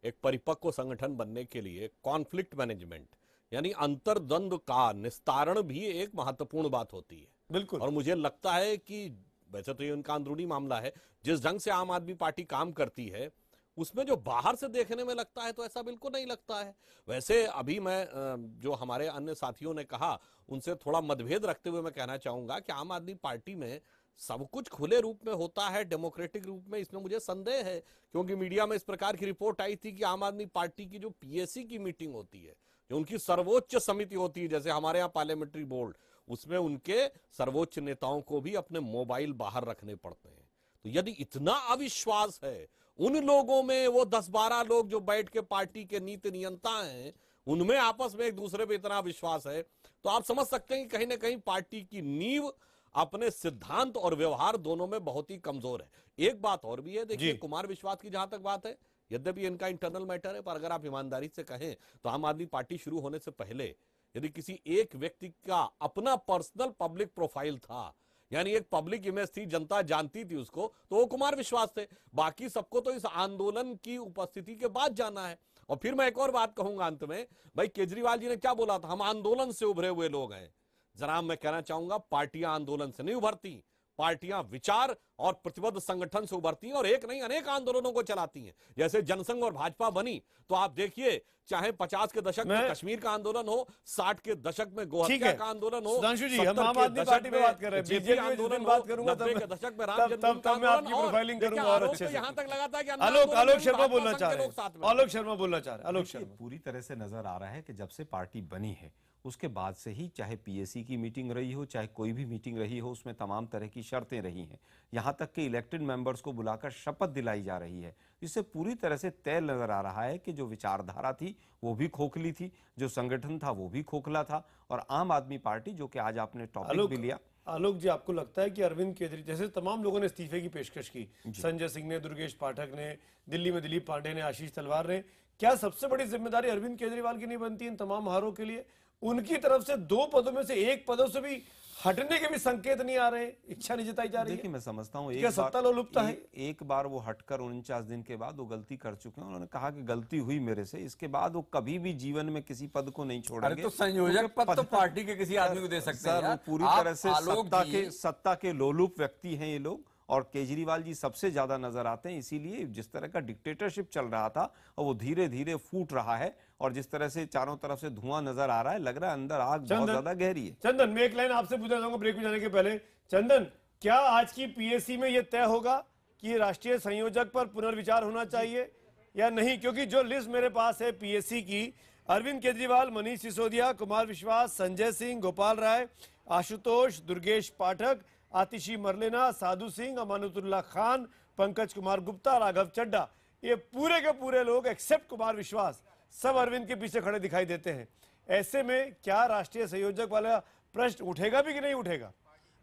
एक परिपक्व संगठन बनने के लिए कॉन्फ्लिक्ट मैनेजमेंट यानी अंतर्द्वंद का निस्तारण भी एक महत्वपूर्ण बात होती है। बिल्कुल। और मुझे लगता है कि वैसे तो ये उनका अंदरूनी मामला है, जिस ढंग से आम आदमी पार्टी काम करती है उसमें जो बाहर से देखने में लगता है तो ऐसा बिल्कुल नहीं लगता है। वैसे अभी मैं जो हमारे अन्य साथियों ने कहा उनसे थोड़ा मतभेद रखते हुए मैं कहना चाहूंगा कि आम आदमी पार्टी में सब कुछ खुले रूप में होता है, डेमोक्रेटिक रूप में, इसमें मुझे संदेह है। क्योंकि मीडिया में इस प्रकार की रिपोर्ट आई थी कि आम आदमी पार्टी की जो पीएसी की मीटिंग होती है, जो उनकी सर्वोच्च समिति होती है, जैसे हमारे यहाँ पार्लियामेंट्री बोर्ड, उसमें उनके सर्वोच्च नेताओं को भी अपने मोबाइल बाहर रखने पड़ते हैं। तो यदि इतना अविश्वास है उन लोगों में, वो 10-12 लोग जो बैठ के पार्टी के नीति नियंता हैं, उनमें आपस में एक दूसरे पे इतना विश्वास है, तो आप समझ सकते हैं कि कहीं ना कहीं पार्टी की नींव अपने सिद्धांत और व्यवहार दोनों में बहुत ही कमजोर है। एक बात और भी है, देखिए कुमार विश्वास की जहां तक बात है, यद्यपि इनका इंटरनल मैटर है, पर अगर आप ईमानदारी से कहें तो आम आदमी पार्टी शुरू होने से पहले यदि किसी एक व्यक्ति का अपना पर्सनल पब्लिक प्रोफाइल था, यानी एक पब्लिक इमेज थी, जनता जानती थी उसको, तो वो कुमार विश्वास थे। बाकी सबको तो इस आंदोलन की उपस्थिति के बाद जाना है। और फिर मैं एक और बात कहूंगा अंत में, भाई केजरीवाल जी ने क्या बोला था, हम आंदोलन से उभरे हुए लोग हैं। जरा मैं कहना चाहूंगा, पार्टियां आंदोलन से नहीं उभरती, पार्टियां विचार और प्रतिबद्ध संगठन से उभरती हैं और एक नहीं अनेक आंदोलनों को चलाती हैं। जैसे जनसंघ और भाजपा बनी तो आप देखिए, चाहे 50 के दशक में कश्मीर का आंदोलन हो, 60 के दशक में गोहत्या का आंदोलन हो, सुधांशु जी, हम आम आदमी पार्टी पे बात कर रहे हैं, बीजेपी आंदोलन बात करूंगा तब के दशक में राम जन्मभूमि तब मैं आपकी प्रोफाइलिंग करूंगा और अच्छे से। यहां तक लगा था कि आलोक शर्मा बोलना चाह रहे हैं, आलोक शर्मा बोलना चाह रहे हैं। आलोक शर्मा, पूरी तरह से नजर आ रहा है कि जब से पार्टी बनी है उसके बाद से ही, चाहे पीएसी की मीटिंग रही हो, चाहे कोई भी मीटिंग रही हो, उसमें तमाम तरह की शर्तें रही हैं। यहां तक कि इलेक्टेड मेंबर्स को बुलाकर शपथ दिलाई जा रही है। इससे पूरी तरह से तय नजर आ रहा है कि जो विचारधारा थी वो भी खोखली थी, जो संगठन था वो भी खोखला था। और आम आदमी पार्टी, जो कि आज आपने टॉपिक भी लिया, आलोक जी, आपको लगता है कि अरविंद केजरीवाल जैसे तमाम लोगों ने इस्तीफे की पेशकश की, संजय सिंह ने, दुर्गेश पाठक ने, दिल्ली में दिलीप पांडे ने, आशीष तलवार ने, क्या सबसे बड़ी जिम्मेदारी अरविंद केजरीवाल की नहीं बनती इन तमाम हारों के लिए? उनकी तरफ से 2 पदों में से 1 पदों से भी हटने के भी संकेत नहीं आ रहे, इच्छा नहीं जताई जा रही है। देखिए, मैं समझता हूँ एक बार वो हटकर 49 दिन के बाद वो गलती कर चुके हैं। उन्होंने कहा कि गलती हुई मेरे से, इसके बाद वो कभी भी जीवन में किसी पद को नहीं छोड़ेंगे। तो संयोजक पद तो पार्टी के किसी आदमी को दे सकते हैं यार। पूरी तरह से सत्ता के लोलुप व्यक्ति हैं ये लोग, और केजरीवाल जी सबसे ज्यादा नजर आते हैं। इसीलिए जिस तरह का डिक्टेटरशिप चल रहा था और वो धीरे धीरे फूट रहा है, और जिस तरह से चारों तरफ से धुआं नजर आ रहा है, लग रहा है अंदर आग बहुत ज्यादा गहरी है। चंदन, मैं एक लाइन आपसे पूछना चाहूंगा ब्रेक में जाने के पहले। चंदन, क्या आज की पीएसी में यह तय होगा कि राष्ट्रीय संयोजक पर पुनर्विचार होना चाहिए या नहीं? क्योंकि जो लिस्ट मेरे पास है पीएसी की, अरविंद केजरीवाल, मनीष सिसोदिया, कुमार विश्वास, संजय सिंह, गोपाल राय, आशुतोष, दुर्गेश पाठक, आतिशी मरलेना, साधु सिंह, अमानुतुल्लाह खान, पंकज कुमार गुप्ता, राघव चड्डा, ये पूरे के पूरे लोग एक्सेप्ट कुमार विश्वास सब अरविंद के पीछे खड़े दिखाई देते हैं। ऐसे में क्या राष्ट्रीय संयोजक वाला प्रश्न उठेगा भी कि नहीं उठेगा?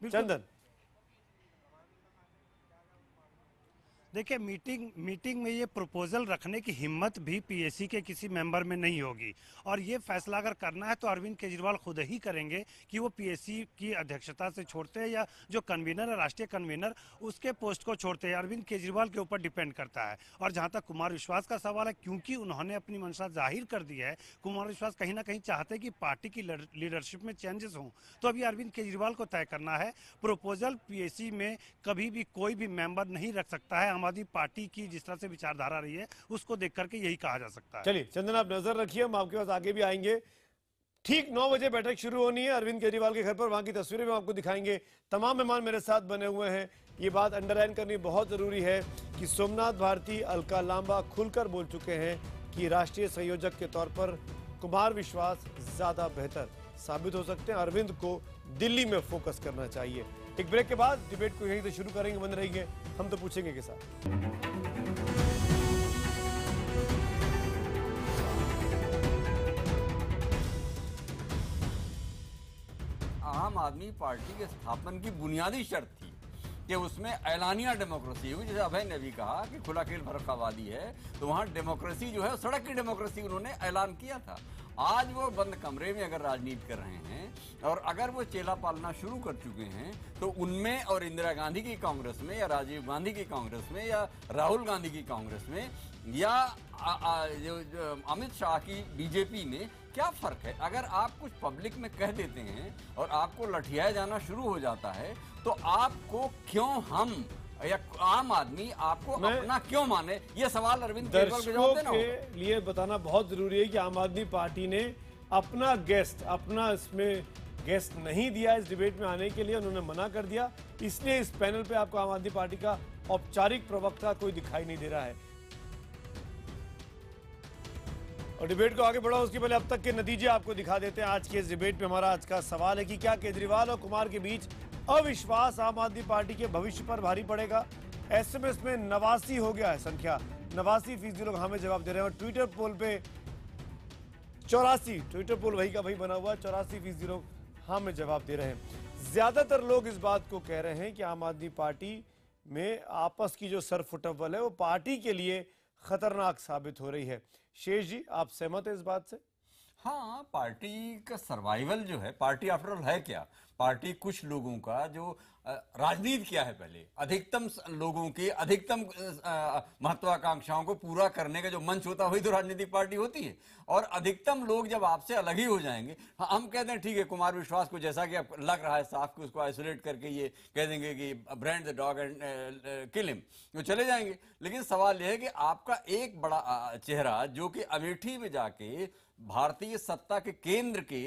चंदन, देखिए मीटिंग में ये प्रपोजल रखने की हिम्मत भी पीएसी के किसी मेंबर में नहीं होगी, और ये फैसला अगर करना है तो अरविंद केजरीवाल खुद ही करेंगे कि वो पीएसी की अध्यक्षता से छोड़ते हैं या जो कन्वीनर है, राष्ट्रीय कन्वीनर, उसके पोस्ट को छोड़ते हैं। अरविंद केजरीवाल के ऊपर डिपेंड करता है। और जहां तक कुमार विश्वास का सवाल है, क्योंकि उन्होंने अपनी मंशा जाहिर कर दी है, कुमार विश्वास कहीं ना कहीं चाहते हैं कि पार्टी की लीडरशिप में चेंजेस हों, तो अभी अरविंद केजरीवाल को तय करना है। प्रपोजल पीएसी में कभी भी कोई भी मेंबर नहीं रख सकता है। आम आदमी पार्टी की जिस तरह से विचारधारा रही है उसको देख करके यही कहा जा सकता है। चलिए चंदन, आप नजर रखिए, हम आपके पास आगे भी आएंगे। ठीक 9 बजे बैठक शुरू होनी है अरविंद केजरीवाल के घर पर, वहां की तस्वीरें हम आपको दिखाएंगे। तमाम मेहमान मेरे साथ बने हुए हैं। ये बात अंडरलाइन करनी बहुत जरूरी है कि सोमनाथ भारती, अलका लांबा खुलकर बोल चुके हैं कि राष्ट्रीय संयोजक के तौर पर कुमार विश्वास ज्यादा बेहतर साबित हो सकते हैं। अरविंद को दिल्ली में फोकस करना चाहिए। एक ब्रेक के बाद डिबेट को यहीं से शुरू करेंगे, बंद रहेंगे, हम तो पूछेंगे के साथ। आम आदमी पार्टी के स्थापन की बुनियादी शर्त थी कि उसमें ऐलानिया डेमोक्रेसी हुई। जैसे अभय ने भी कहा कि खुला खेल फर्रुखाबादी है, तो वहां डेमोक्रेसी जो है सड़क की डेमोक्रेसी उन्होंने ऐलान किया था। आज वो बंद कमरे में अगर राजनीति कर रहे हैं और अगर वो चेला पालना शुरू कर चुके हैं, तो उनमें और इंदिरा गांधी की कांग्रेस में या राजीव गांधी की कांग्रेस में या राहुल गांधी की कांग्रेस में या अमित शाह की बीजेपी में क्या फर्क है? अगर आप कुछ पब्लिक में कह देते हैं और आपको लठियाया जाना शुरू हो जाता है, तो आपको क्यों हम या आम आदमी आपको अपना क्यों माने? ये सवाल अरविंद केजरीवाल को जवाब देना के लिए बताना बहुत जरूरी है कि आम आदमी पार्टी ने अपना इसमें गेस्ट नहीं दिया इस डिबेट में आने के लिए, उन्होंने मना कर दिया। इसलिए इस पैनल पे आपको आम आदमी पार्टी का औपचारिक प्रवक्ता कोई दिखाई नहीं दे रहा है। और डिबेट को आगे बढ़ा उसके पहले अब तक के नतीजे आपको दिखा देते हैं। आज के इस डिबेट में हमारा आज का सवाल है कि क्या केजरीवाल और कुमार के बीच अविश्वास आम आदमी पार्टी के भविष्य पर भारी पड़ेगा? एसएमएस में 89 हो गया है संख्या, 89% लोग हमें जवाब दे रहे हैं। और ट्विटर पोल पे 84, ट्विटर पोल वही का वही बना हुआ, 84% लोग हमें जवाब दे रहे हैं। ज्यादातर लोग इस बात को कह रहे हैं कि आम आदमी पार्टी में आपस की जो सरफुटअव्वल है वो पार्टी के लिए खतरनाक साबित हो रही है। शेष जी, आप सहमत हैं इस बात से? हाँ, पार्टी का सर्वाइवल जो है, पार्टी आफ्टर ऑल है क्या? पार्टी कुछ लोगों का जो राजनीति किया है, पहले अधिकतम लोगों की अधिकतम महत्वाकांक्षाओं को पूरा करने का जो मंच होता है वही तो राजनीतिक पार्टी होती है। और अधिकतम लोग जब आपसे अलग ही हो जाएंगे, हम कहते हैं ठीक है कुमार विश्वास को जैसा कि अब लग रहा है साफ कि उसको आइसोलेट करके ये कह देंगे कि brand the dog and kill him, वो चले जाएंगे। लेकिन सवाल यह है कि आपका एक बड़ा चेहरा जो कि अमेठी में जाके भारतीय सत्ता के केंद्र के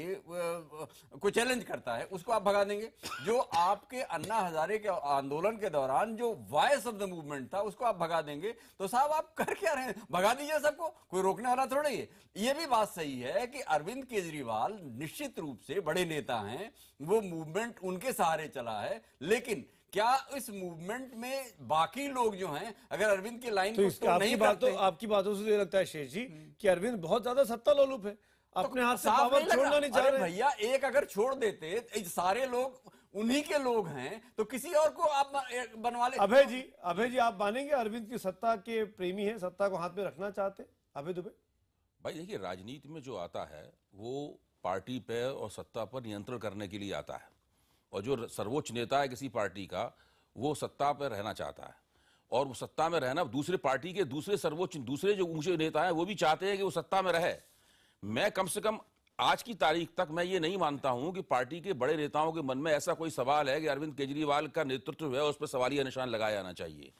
को चैलेंज करता है, उसको आप भगा देंगे। जो आपके अन्ना हजारे के आंदोलन के दौरान जो वॉइस ऑफ द मूवमेंट था उसको आप भगा देंगे, तो साहब आप कर क्या रहे हैं? भगा दीजिए सबको, कोई रोकने वाला थोड़ा ही है। ये भी बात सही है कि अरविंद केजरीवाल निश्चित रूप से बड़े नेता हैं, वो मूवमेंट उनके सहारे चला है, लेकिन क्या इस मूवमेंट में बाकी लोग जो हैं अगर अरविंद की लाइन तो आपकी बातों से ये लगता है शेष जी कि अरविंद बहुत ज्यादा सत्ता लोलुप है, अपने हाथ से पावर छोड़ना नहीं चाह रहे। भैया एक अगर छोड़ देते, सारे लोग उन्हीं के लोग हैं, तो किसी और को आप बनवा ले। अभय जी आप मानेंगे अरविंद की सत्ता के प्रेमी हैं, सत्ता को हाथ में रखना चाहते हैं? अभय दुबे भाई देखिए, राजनीति में जो आता है वो पार्टी पे और सत्ता पर नियंत्रण करने के लिए आता है, और जो सर्वोच्च नेता है किसी पार्टी का वो सत्ता पर रहना चाहता है, और वो सत्ता में रहना दूसरे पार्टी के दूसरे जो ऊंचे नेता हैं वो भी चाहते हैं कि वो सत्ता में रहे। मैं कम से कम आज की तारीख तक मैं ये नहीं मानता हूं कि पार्टी के बड़े नेताओं के मन में ऐसा कोई सवाल है कि अरविंद केजरीवाल का नेतृत्व है उस पर सवालिया निशान लगाया जाना चाहिए।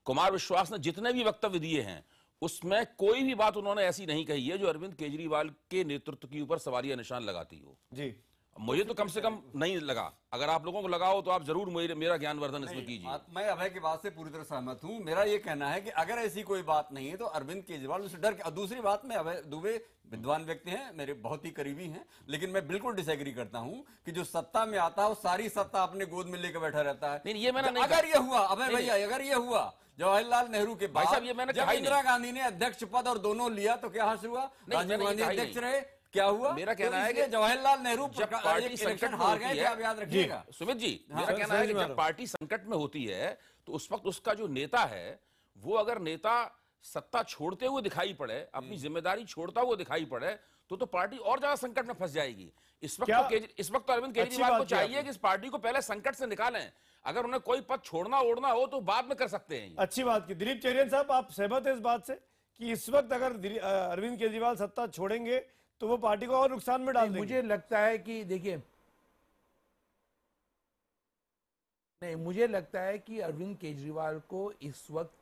कुमार विश्वास ने जितने भी वक्तव्य दिए हैं उसमें कोई भी बात उन्होंने ऐसी नहीं कही है जो अरविंद केजरीवाल के नेतृत्व के ऊपर सवालिया निशान लगाती हो। जी, मुझे तो कम से कम नहीं लगा। अगर आप लोगों को लगाओ तो आप जरूर मेरा ज्ञानवर्धन इसमें कीजिए। मैं अभय की बात से पूरी तरह सहमत हूं। मेरा ये कहना है कि अगर ऐसी कोई बात नहीं है तो अरविंद केजरीवाल उससे डर के। और दूसरी बात में, अभय दुबे विद्वान व्यक्ति हैं, मेरे बहुत ही करीबी हैं, लेकिन मैं बिल्कुल डिसएग्री करता हूं कि जो सत्ता में आता है वो सारी सत्ता अपने गोद में लेकर बैठा रहता है। नहीं, ये मैंने नहीं अगर ये हुआ अभय भैया, अगर ये हुआ जवाहरलाल नेहरू के बाद ये मैंने जब इंदिरा गांधी ने अध्यक्ष पद और दोनों लिया तो क्या हासिल हुआ? राजीव गांधी अध्यक्ष रहे, क्या हुआ? मेरा कहना है कि जवाहरलाल नेहरू जब पार्टी संकट हार गए, आप याद रखिएगा सुमित जी, मेरा कहना है कि जब पार्टी संकट में होती है तो उस वक्त उसका जो नेता है वो अगर नेता सत्ता छोड़ते हुए दिखाई पड़े, अपनी जिम्मेदारी छोड़ता हुआ दिखाई पड़े, तो पार्टी और ज्यादा संकट में फंस जाएगी। इस वक्त तो अरविंद केजरीवाल को चाहिए कि इस पार्टी को पहले संकट से निकालें। अगर उन्हें कोई पद छोड़ना ओढ़ना हो तो बाद में कर सकते हैं। अच्छी बात की। दिलीप चेरियन साहब, आप सहमत हैं इस बात से कि इस वक्त अगर अरविंद केजरीवाल सत्ता छोड़ेंगे तो वो पार्टी को और नुकसान में डाल देंगे? मुझे लगता है कि देखिए, नहीं, मुझे लगता है कि अरविंद केजरीवाल को इस वक्त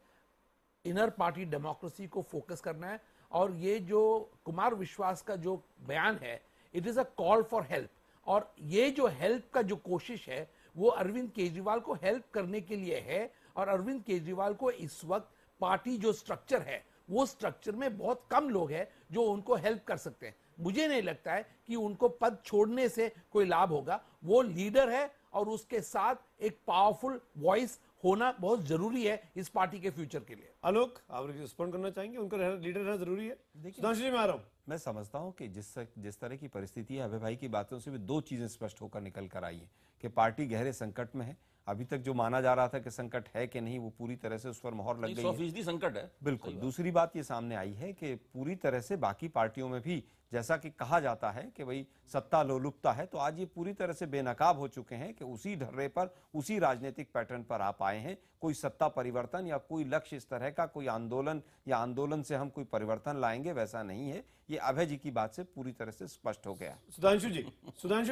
इनर पार्टी डेमोक्रेसी को फोकस करना है। और ये जो कुमार विश्वास का जो बयान है, it is a call for help. और ये जो हेल्प का जो कोशिश है वो अरविंद केजरीवाल को हेल्प करने के लिए है। और अरविंद केजरीवाल को इस वक्त पार्टी जो स्ट्रक्चर है वो स्ट्रक्चर में बहुत कम लोग हैं जो उनको हेल्प कर सकते हैं। मुझे नहीं लगता है कि उनको पद छोड़ने से कोई लाभ होगा। वो लीडर है और उसके साथ एक पावरफुल वॉइस होना बहुत जरूरी है इस पार्टी के फ्यूचर के लिए। आलोक, आप रिस्पॉन्ड करना चाहेंगे? उनका लीडर रहना जरूरी है। सुधांशु जी, मैं आ रहा हूं। मैं समझता हूं कि जिस तरह की परिस्थिति है, अभय भाई की बातों से भी दो चीजें स्पष्ट होकर निकल कर आई है कि पार्टी गहरे संकट में है। अभी तक जो माना जा रहा था कि संकट है कि नहीं, वो पूरी तरह से उस पर मोहर लग गई है। 100% संकट है। बिल्कुल। दूसरी बात ये सामने आई है कि पूरी तरह से बाकी पार्टियों में भी जैसा कि कहा जाता है कि भाई सत्ता लोलुपता है, तो आज ये पूरी तरह से बेनकाब हो चुके हैं कि उसी ढर्रे पर, उसी राजनीतिक पैटर्न पर आप आए हैं। कोई सत्ता परिवर्तन या कोई लक्ष्य इस तरह का कोई आंदोलन या आंदोलन से हम कोई परिवर्तन लाएंगे, वैसा नहीं है। ये अभय जी की बात से पूरी तरह से स्पष्ट हो गया। सुधांशु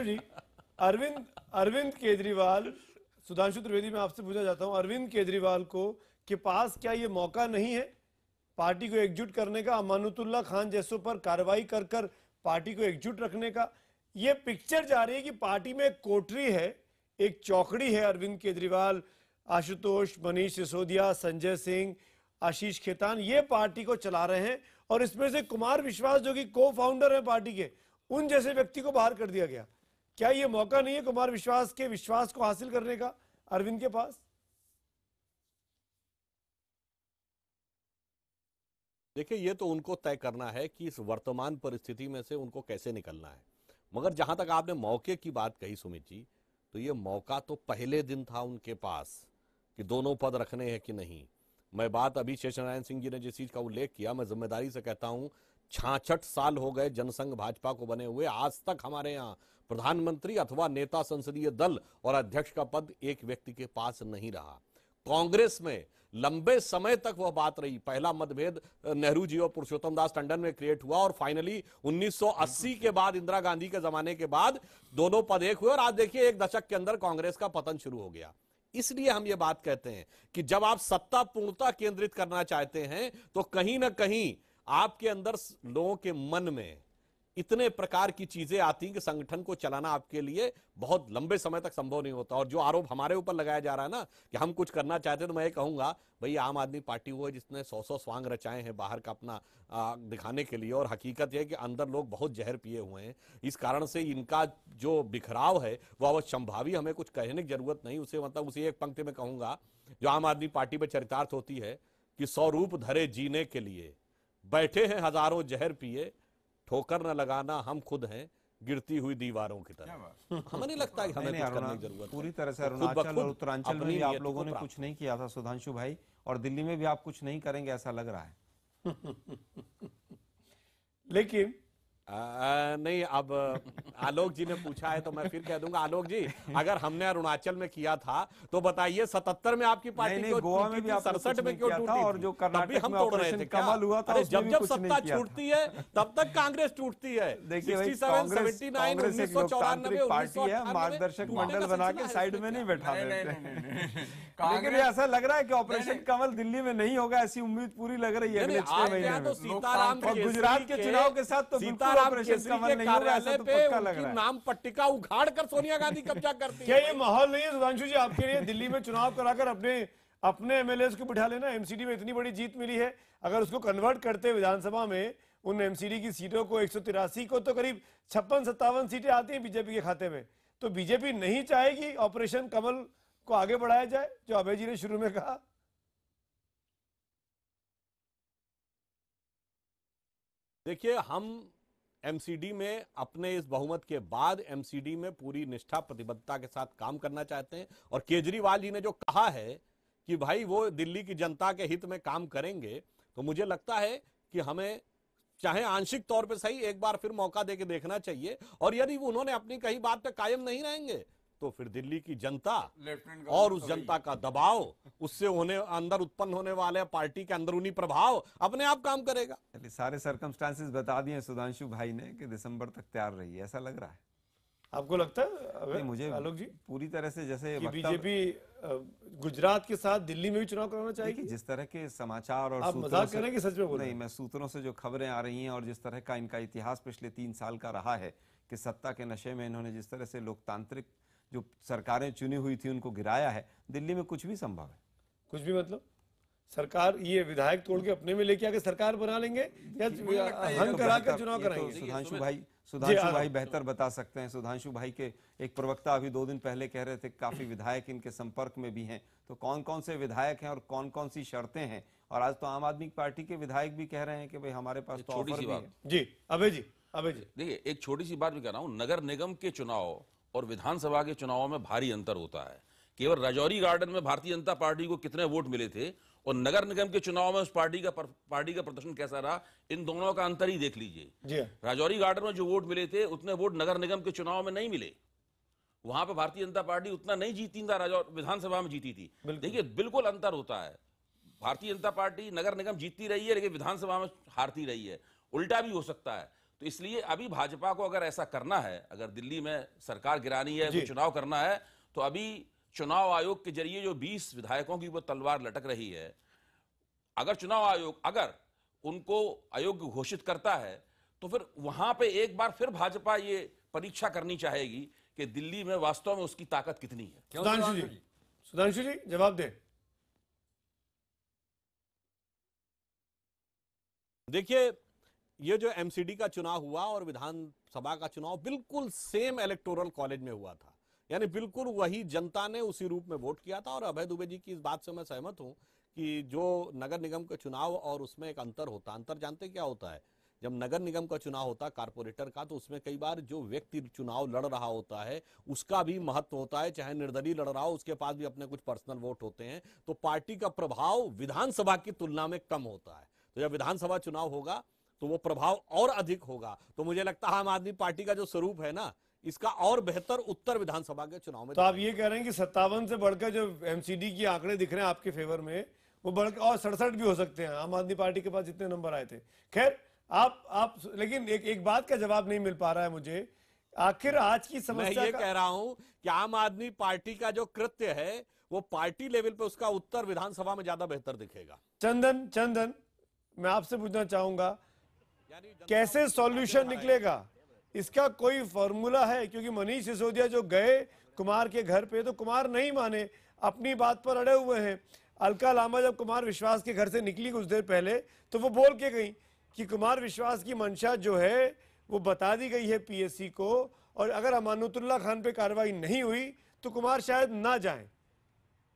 जी, अरविंद केजरीवाल, सुधांशु त्रिवेदी, मैं आपसे पूछना चाहता हूं, अरविंद केजरीवाल को के पास क्या ये मौका नहीं है पार्टी को एकजुट करने का, अमानुतुल्लाह खान जैसों पर कार्रवाई कर पार्टी को एकजुट रखने का? ये पिक्चर जा रही है कि पार्टी में एक कोठरी है, एक चौकड़ी है। अरविंद केजरीवाल, आशुतोष, मनीष सिसोदिया, संजय सिंह, आशीष खेतान, ये पार्टी को चला रहे हैं। और इसमें से कुमार विश्वास जो कि को फाउंडर है पार्टी के, उन जैसे व्यक्ति को बाहर कर दिया गया। क्या ये मौका नहीं है कुमार विश्वास के विश्वास को हासिल करने का अरविंद के पास? देखिए, ये तो उनको तय करना है कि इस वर्तमान परिस्थिति में से उनको कैसे निकलना है। मगर जहां तक आपने मौके की बात कही सुमित जी, तो ये मौका तो पहले दिन था उनके पास कि दोनों पद रखने हैं कि नहीं। मैं बात अभी शेषनारायण सिंह जी ने जिस चीज का उल्लेख किया, मैं जिम्मेदारी से कहता हूं, 66 साल हो गए जनसंघ भाजपा को बने हुए, आज तक हमारे यहाँ प्रधानमंत्री अथवा नेता संसदीय दल और अध्यक्ष का पद एक व्यक्ति के पास नहीं रहा। कांग्रेस में लंबे समय तक वह बात रही। पहला मतभेद नेहरू जी और पुरुषोत्तम दास टंडन में क्रिएट हुआ और फाइनली 1980 के बाद, इंदिरा गांधी के जमाने के बाद दोनों पद एक हुए और आज देखिए एक दशक के अंदर कांग्रेस का पतन शुरू हो गया। इसलिए हम ये बात कहते हैं कि जब आप सत्ता पूर्णता केंद्रित करना चाहते हैं तो कहीं ना कहीं आपके अंदर लोगों के मन में इतने प्रकार की चीजें आती हैं कि संगठन को चलाना आपके लिए बहुत लंबे समय तक संभव नहीं होता। और जो आरोप हमारे ऊपर लगाया जा रहा है ना कि हम कुछ करना चाहते हैं, तो मैं ये कहूंगा भाई, आम आदमी पार्टी वो है जिसने 100 स्वांग रचाए हैं बाहर का अपना दिखाने के लिए, और हकीकत यह है कि अंदर लोग बहुत जहर पिए हुए हैं। इस कारण से इनका जो बिखराव है वो अवश्य संभावी, हमें कुछ कहने की जरूरत नहीं। उसे मतलब उसी एक पंक्ति में कहूंगा जो आम आदमी पार्टी में चरितार्थ होती है कि 100 रूप धरे जीने के लिए, बैठे हैं हजारों जहर पिए, ठोकर न लगाना हम खुद हैं गिरती हुई दीवारों की तरह। हमें नहीं लगता कि हमें कुछ करने की जरूरत है। पूरी तरह से अरुणाचल और उत्तरांचल में भी आप लोगों ने कुछ नहीं किया था सुधांशु भाई, और दिल्ली में भी आप कुछ नहीं करेंगे ऐसा लग रहा है। लेकिन नहीं, अब आलोक जी ने पूछा है तो मैं फिर कह दूंगा, आलोक जी अगर हमने अरुणाचल में किया था तो बताइए 77 में आपकी पार्टी नहीं, गोवा में भी 67 में क्यों टूटी? और जो कर्नाटक में ऑपरेशन कमल हुआ था, जब जब सत्ता छूटती है तब तक कांग्रेस टूटती है। देखिए, कांग्रेस एक लोकतांत्रिक पार्टी है, मार्गदर्शक मंडल बना के साइड में नहीं बैठा देते। लेकिन ऐसा लग रहा है कि ऑपरेशन कमल दिल्ली में नहीं होगा, ऐसी उम्मीद पूरी लग रही है अगले 6 महीने में। और गुजरात के चुनाव के साथ तो नाम पट्टिका उखाड़ कर सोनिया गांधी कब्जा करती है। क्या ये माहौल नहीं है सुधांशु जी आपके लिए दिल्ली में चुनाव कराकर अपने एमएलए को बिठा लेना? एमसीडी में इतनी बड़ी जीत मिली है, अगर उसको कन्वर्ट करते विधानसभा में उन एमसीडी की सीटों को 183 को, तो करीब 56-57 सीटें आती हैं बीजेपी के खाते में। तो बीजेपी नहीं चाहेगी ऑपरेशन कमल को आगे बढ़ाया जाए, जो अभय जी ने शुरू में कहा? देखिए, हम एमसीडी में अपने इस बहुमत के बाद एमसीडी में पूरी निष्ठा प्रतिबद्धता के साथ काम करना चाहते हैं। और केजरीवाल जी ने जो कहा है कि भाई वो दिल्ली की जनता के हित में काम करेंगे, तो मुझे लगता है कि हमें चाहे आंशिक तौर पे सही एक बार फिर मौका देके देखना चाहिए। और यदि उन्होंने अपनी कही बात पे कायम नहीं रहेंगे तो फिर दिल्ली की जनता और उस जनता का दबाव, उससे अंदर उत्पन्न होने वाले पार्टी के अंदरूनी प्रभाव अपने आप काम करेगा। सारे सर्कमस्टांसेस बता दिए सुधांशु भाई ने कि दिसंबर तक तैयार रही, ऐसा लग रहा है। आपको लगता है नहीं, मुझे आलोक जी पूरी तरह से जैसे बीजेपी गुजरात के साथ दिल्ली में भी चुनाव कराना चाहिए। जिस तरह के समाचार और आप मजाक कर रहे हैं कि सच में बोल रहे हैं? नहीं, मैं सूत्रों से जो खबरें आ रही हैं और जिस तरह का इनका इतिहास पिछले 3 साल का रहा है कि सत्ता के नशे में इन्होंने जिस तरह से लोकतांत्रिक जो सरकारें चुनी हुई थी उनको गिराया है, दिल्ली में कुछ भी संभव है। कुछ भी मतलब सरकार ये विधायक तोड़ के अपने में लेके आके सरकार बना लेंगे या हंग कराकर चुनाव कराएंगे? सुधांशु भाई बेहतर बता सकते हैं। सुधांशु भाई के एक प्रवक्ता अभी 2 दिन पहले कह रहे थे काफी विधायक इनके संपर्क में भी हैं, तो कौन कौन से विधायक हैं और कौन कौन सी शर्तें हैं? और आज तो आम आदमी पार्टी के विधायक भी कह रहे हैं कि भाई हमारे पास तो ऑफर भी है। जी अभय जी देखिए, एक छोटी सी बात भी कह रहा हूँ, नगर निगम के चुनाव और विधानसभा के चुनावों में भारी अंतर होता है। केवल राजौरी गार्डन में भारतीय जनता पार्टी को कितने वोट मिले थे और नगर निगम के चुनाव में उस पार्टी का प्रदर्शन कैसा रहा, इन दोनों का अंतर ही देख लीजिए। राजौरी गार्डन में जो वोट मिले थे उतने वोट नगर निगम के चुनाव में नहीं मिले। वहां पर भारतीय जनता पार्टी उतना नहीं जीती था, विधानसभा में जीती थी। देखिए बिल्कुल अंतर होता है। भारतीय जनता पार्टी नगर निगम जीतती रही है लेकिन विधानसभा में हारती रही है, उल्टा भी हो सकता है। तो इसलिए अभी भाजपा को अगर ऐसा करना है, अगर दिल्ली में सरकार गिरानी है, तो चुनाव करना है, तो अभी चुनाव आयोग के जरिए जो 20 विधायकों की वो तलवार लटक रही है, अगर चुनाव आयोग अगर उनको अयोग्य घोषित करता है तो फिर वहां पे एक बार फिर भाजपा ये परीक्षा करनी चाहेगी कि दिल्ली में वास्तव में उसकी ताकत कितनी है। सुधांशु जी जवाब दें। देखिए, ये जो एमसीडी का चुनाव हुआ और विधानसभा का चुनाव बिल्कुल सेम इलेक्टोरल कॉलेज में हुआ था, यानी बिल्कुल वही जनता ने उसी रूप में वोट किया था। और अभय दुबे जी की इस बात से मैं सहमत हूं कि जो नगर निगम के चुनाव और उसमें एक अंतर होता, अंतर जानते क्या होता है? जब नगर निगम का चुनाव होता है कारपोरेटर का, तो उसमें कई बार जो व्यक्ति चुनाव लड़ रहा होता है उसका भी महत्व होता है, चाहे निर्दलीय लड़ रहा हो उसके पास भी अपने कुछ पर्सनल वोट होते हैं, तो पार्टी का प्रभाव विधानसभा की तुलना में कम होता है। तो जब विधानसभा चुनाव होगा तो वो प्रभाव और अधिक होगा। तो मुझे लगता है आम आदमी पार्टी का जो स्वरूप है ना, इसका और बेहतर उत्तर विधानसभा के चुनाव में। तो आप ये कह रहे हैं कि 57 से बढ़कर जो एमसीडी की आंकड़े दिख रहे हैं आपके फेवर में, वो बढ़कर और 67 भी हो सकते हैं। आम आदमी पार्टी के पास जितने नंबर आए थे। खैर आप लेकिन एक बात का जवाब नहीं मिल पा रहा है मुझे, आखिर आज की समस्या मैं ये कह रहा हूं कि आम आदमी पार्टी का जो कृत्य है वो पार्टी लेवल पे उसका उत्तर विधानसभा में ज्यादा बेहतर दिखेगा। चंदन मैं आपसे पूछना चाहूंगा, कैसे सॉल्यूशन निकलेगा? इसका कोई फॉर्मूला है? क्योंकि मनीष सिसोदिया जो गए कुमार के घर पे, तो कुमार नहीं माने, अपनी बात पर अड़े हुए हैं। अलका लांबा जब कुमार विश्वास के घर से निकली कुछ देर पहले, तो वो बोल के गई कि कुमार विश्वास की मंशा जो है वो बता दी गई है पीएससी को, और अगर अमानुतुल्लाह खान पे कार्रवाई नहीं हुई तो कुमार शायद ना जाए।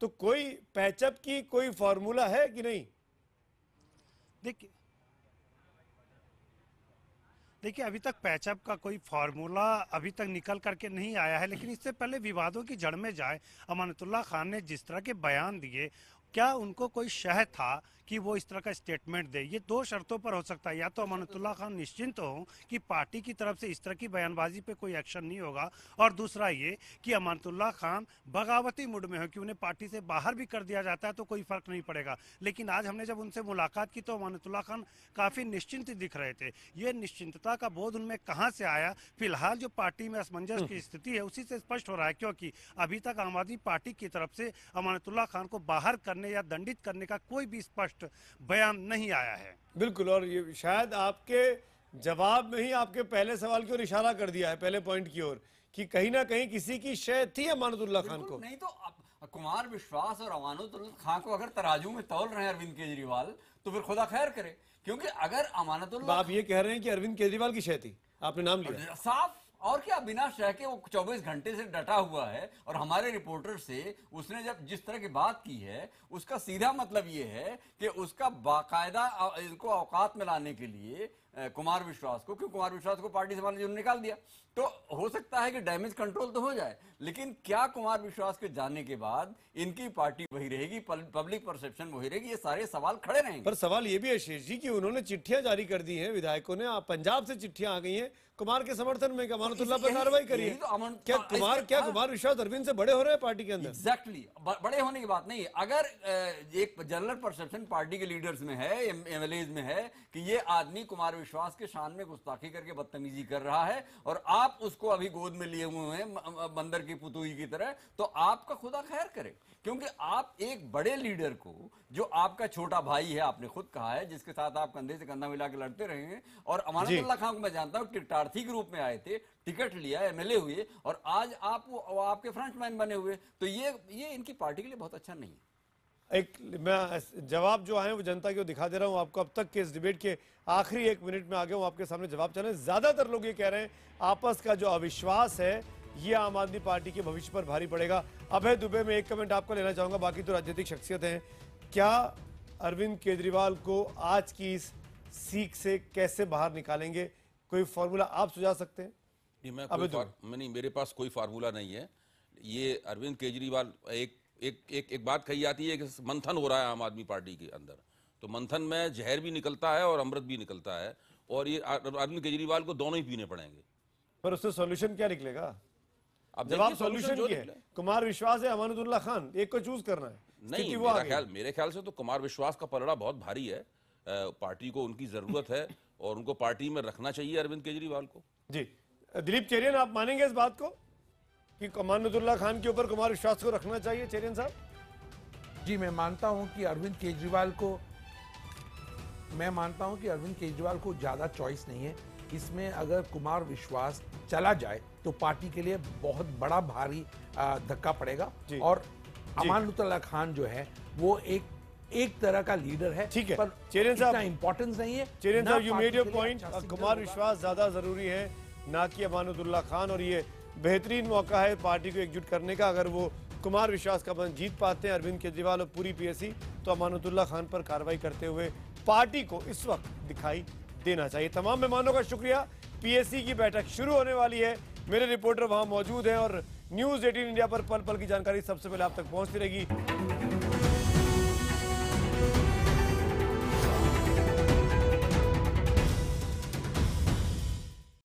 तो कोई पैचअप की कोई फॉर्मूला है कि नहीं? देखिए अभी तक पैचअप का कोई फार्मूला अभी तक निकल करके नहीं आया है, लेकिन इससे पहले विवादों की जड़ में जाए, अमानतुल्लाह खान ने जिस तरह के बयान दिए, क्या उनको कोई शय था कि वो इस तरह का स्टेटमेंट दे? ये 2 शर्तों पर हो सकता है, या तो अमानतुल्लाह खान निश्चिंत हो कि पार्टी की तरफ से इस तरह की बयानबाजी पे कोई एक्शन नहीं होगा, और दूसरा ये कि अमानतुल्लाह खान बगावती मूड में हो कि उन्हें पार्टी से बाहर भी कर दिया जाता है तो कोई फर्क नहीं पड़ेगा। लेकिन आज हमने जब उनसे मुलाकात की तो अमानतुल्लाह खान काफ़ी निश्चिंत दिख रहे थे। ये निश्चिंतता का बोध उनमें कहाँ से आया? फिलहाल जो पार्टी में असमंजस की स्थिति है उसी से स्पष्ट हो रहा है, क्योंकि अभी तक आम आदमी पार्टी की तरफ से अमानतुल्लाह खान को बाहर करने या दंडित करने का कोई भी स्पष्ट बयान नहीं आया है। बिल्कुल, और ये शायद आपके जवाब में ही आपके पहले सवाल की ओर इशारा कर दिया है, पहले पॉइंट की ओर, कि कहीं ना कहीं किसी की शय थी अमानतुल्लाह खान को। नहीं तो कुमार विश्वास और अमानतुल्लाह खान को अगर तराजू में तौल रहे हैं अरविंद केजरीवाल, तो फिर खुदा खैर करे। क्योंकि अगर अमानतुल्लाह, आप ये कह रहे हैं कि अरविंद केजरीवाल की शय थी, आपने नाम लिया साफ, और क्या बिना शय के वो 24 घंटे से डटा हुआ है। और हमारे रिपोर्टर से उसने जब जिस तरह की बात की है, उसका सीधा मतलब ये है कि उसका बाकायदा इनको औकात में लाने के लिए कुमार विश्वास को, क्यों कुमार विश्वास को पार्टी संभालने उन्होंने निकाल दिया। तो हो सकता है कि डैमेज कंट्रोल तो हो जाए, लेकिन क्या कुमार विश्वास के जाने के बाद इनकी पार्टी वही रहेगी, पब्लिक परसेप्शन वही रहेगी, ये सारे सवाल खड़े रहेंगे। पर सवाल ये भी है शेष जी कि उन्होंने चिट्ठियां जारी कर दी हैं, विधायकों ने, पंजाब से चिट्ठियां आ गई हैं कुमार के समर्थन में, अमानतुल्लाह पर कार्रवाई करी है। क्या कुमार विश्वास अरविंद से बड़े हो रहे हैं पार्टी के अंदर? एग्जैक्टली, बड़े होने की बात नहीं। अगर एक जनरल परसेप्शन पार्टी के लीडर्स में है, एमएलएज में है कि ये आदमी कुमार विश्वास के शान में गुस्ताखी करके बदतमीजी कर रहा है और आप उसको अभी गोद में लिए हुए हैं बंदर की पुतुई की तरह, तो आपका खुदा खैर करे। क्योंकि आप एक बड़े लीडर को, जो आपका छोटा भाई है, आपने खुद कहा है, जिसके साथ आप कंधे से कंधा मिला के लड़ते रहे हैं, और अमानतुल्लाह खान को मैं जानता हूं टिकटार्थी के रूप में आए थे, टिकट लिया, एमएलए हुए, और आज आप आपके फ्रंटमैन बने हुए, तो ये इनकी पार्टी के लिए बहुत अच्छा नहीं है। मैं जवाब जो आए वो जनता को दिखा दे रहा हूं आपको। अब तक के इस डिबेट के आखिरी 1 मिनट में आ गया हूं, आपके सामने जवाब चले। ज्यादातर लोग ये कह रहे हैं आपस का जो अविश्वास है ये आम आदमी पार्टी के भविष्य पर भारी पड़ेगा। अभय दुबे में एक कमेंट आपको लेना चाहूंगा, बाकी तो राजनीतिक शख्सियत हैं। क्या अरविंद केजरीवाल को आज की इस सीख से कैसे बाहर निकालेंगे, कोई फॉर्मूला आप सुझा सकते हैं? नहीं, मेरे पास कोई फार्मूला नहीं है। ये अरविंद केजरीवाल एक बात कही जाती है कि मंथन हो रहा है आम आदमी पार्टी के अंदर, तो मंथन में जहर भी निकलता है और अमृत भी निकलता है, और ये अरविंद केजरीवाल को दोनों ही पीने पड़ेंगे। पर उससे सॉल्यूशन क्या निकलेगा? अब जवाब सॉल्यूशन की है, कुमार विश्वास है, अमानतुल्लाह खान, एक को चूज करना है। नहीं, मेरे ख्याल से तो कुमार विश्वास का पलड़ा बहुत भारी है, पार्टी को उनकी जरूरत है और उनको पार्टी में रखना चाहिए अरविंद केजरीवाल को। जी दिलीप चेरियन, आप मानेंगे इस बात को कि अमानतुल्लाह खान के ऊपर कुमार विश्वास को रखना चाहिए? चेरियन साहब जी, मैं मानता हूं कि अरविंद केजरीवाल को ज्यादा चॉइस नहीं है इसमें। अगर कुमार विश्वास चला जाए तो पार्टी के लिए बहुत बड़ा भारी धक्का पड़ेगा, और अमानतुल्लाह खान जो है वो एक तरह का लीडर है। ठीक है, पर चेरियन साहब इंपॉर्टेंस नहीं है। चेरियन साहब, you made your point. Kumar विश्वास ज्यादा जरूरी है ना कि अमानतुल्लाह खान, और ये बेहतरीन मौका है पार्टी को एकजुट करने का। अगर वो कुमार विश्वास का मन जीत पाते हैं, अरविंद केजरीवाल और पूरी पीएसी, तो अमानतुल्लाह खान पर कार्रवाई करते हुए पार्टी को इस वक्त दिखाई देना चाहिए। तमाम मेहमानों का शुक्रिया। पीएसी की बैठक शुरू होने वाली है, मेरे रिपोर्टर वहां मौजूद हैं, और न्यूज़ 18 इंडिया पर पल पल की जानकारी सबसे पहले आप तक पहुंचती रहेगी।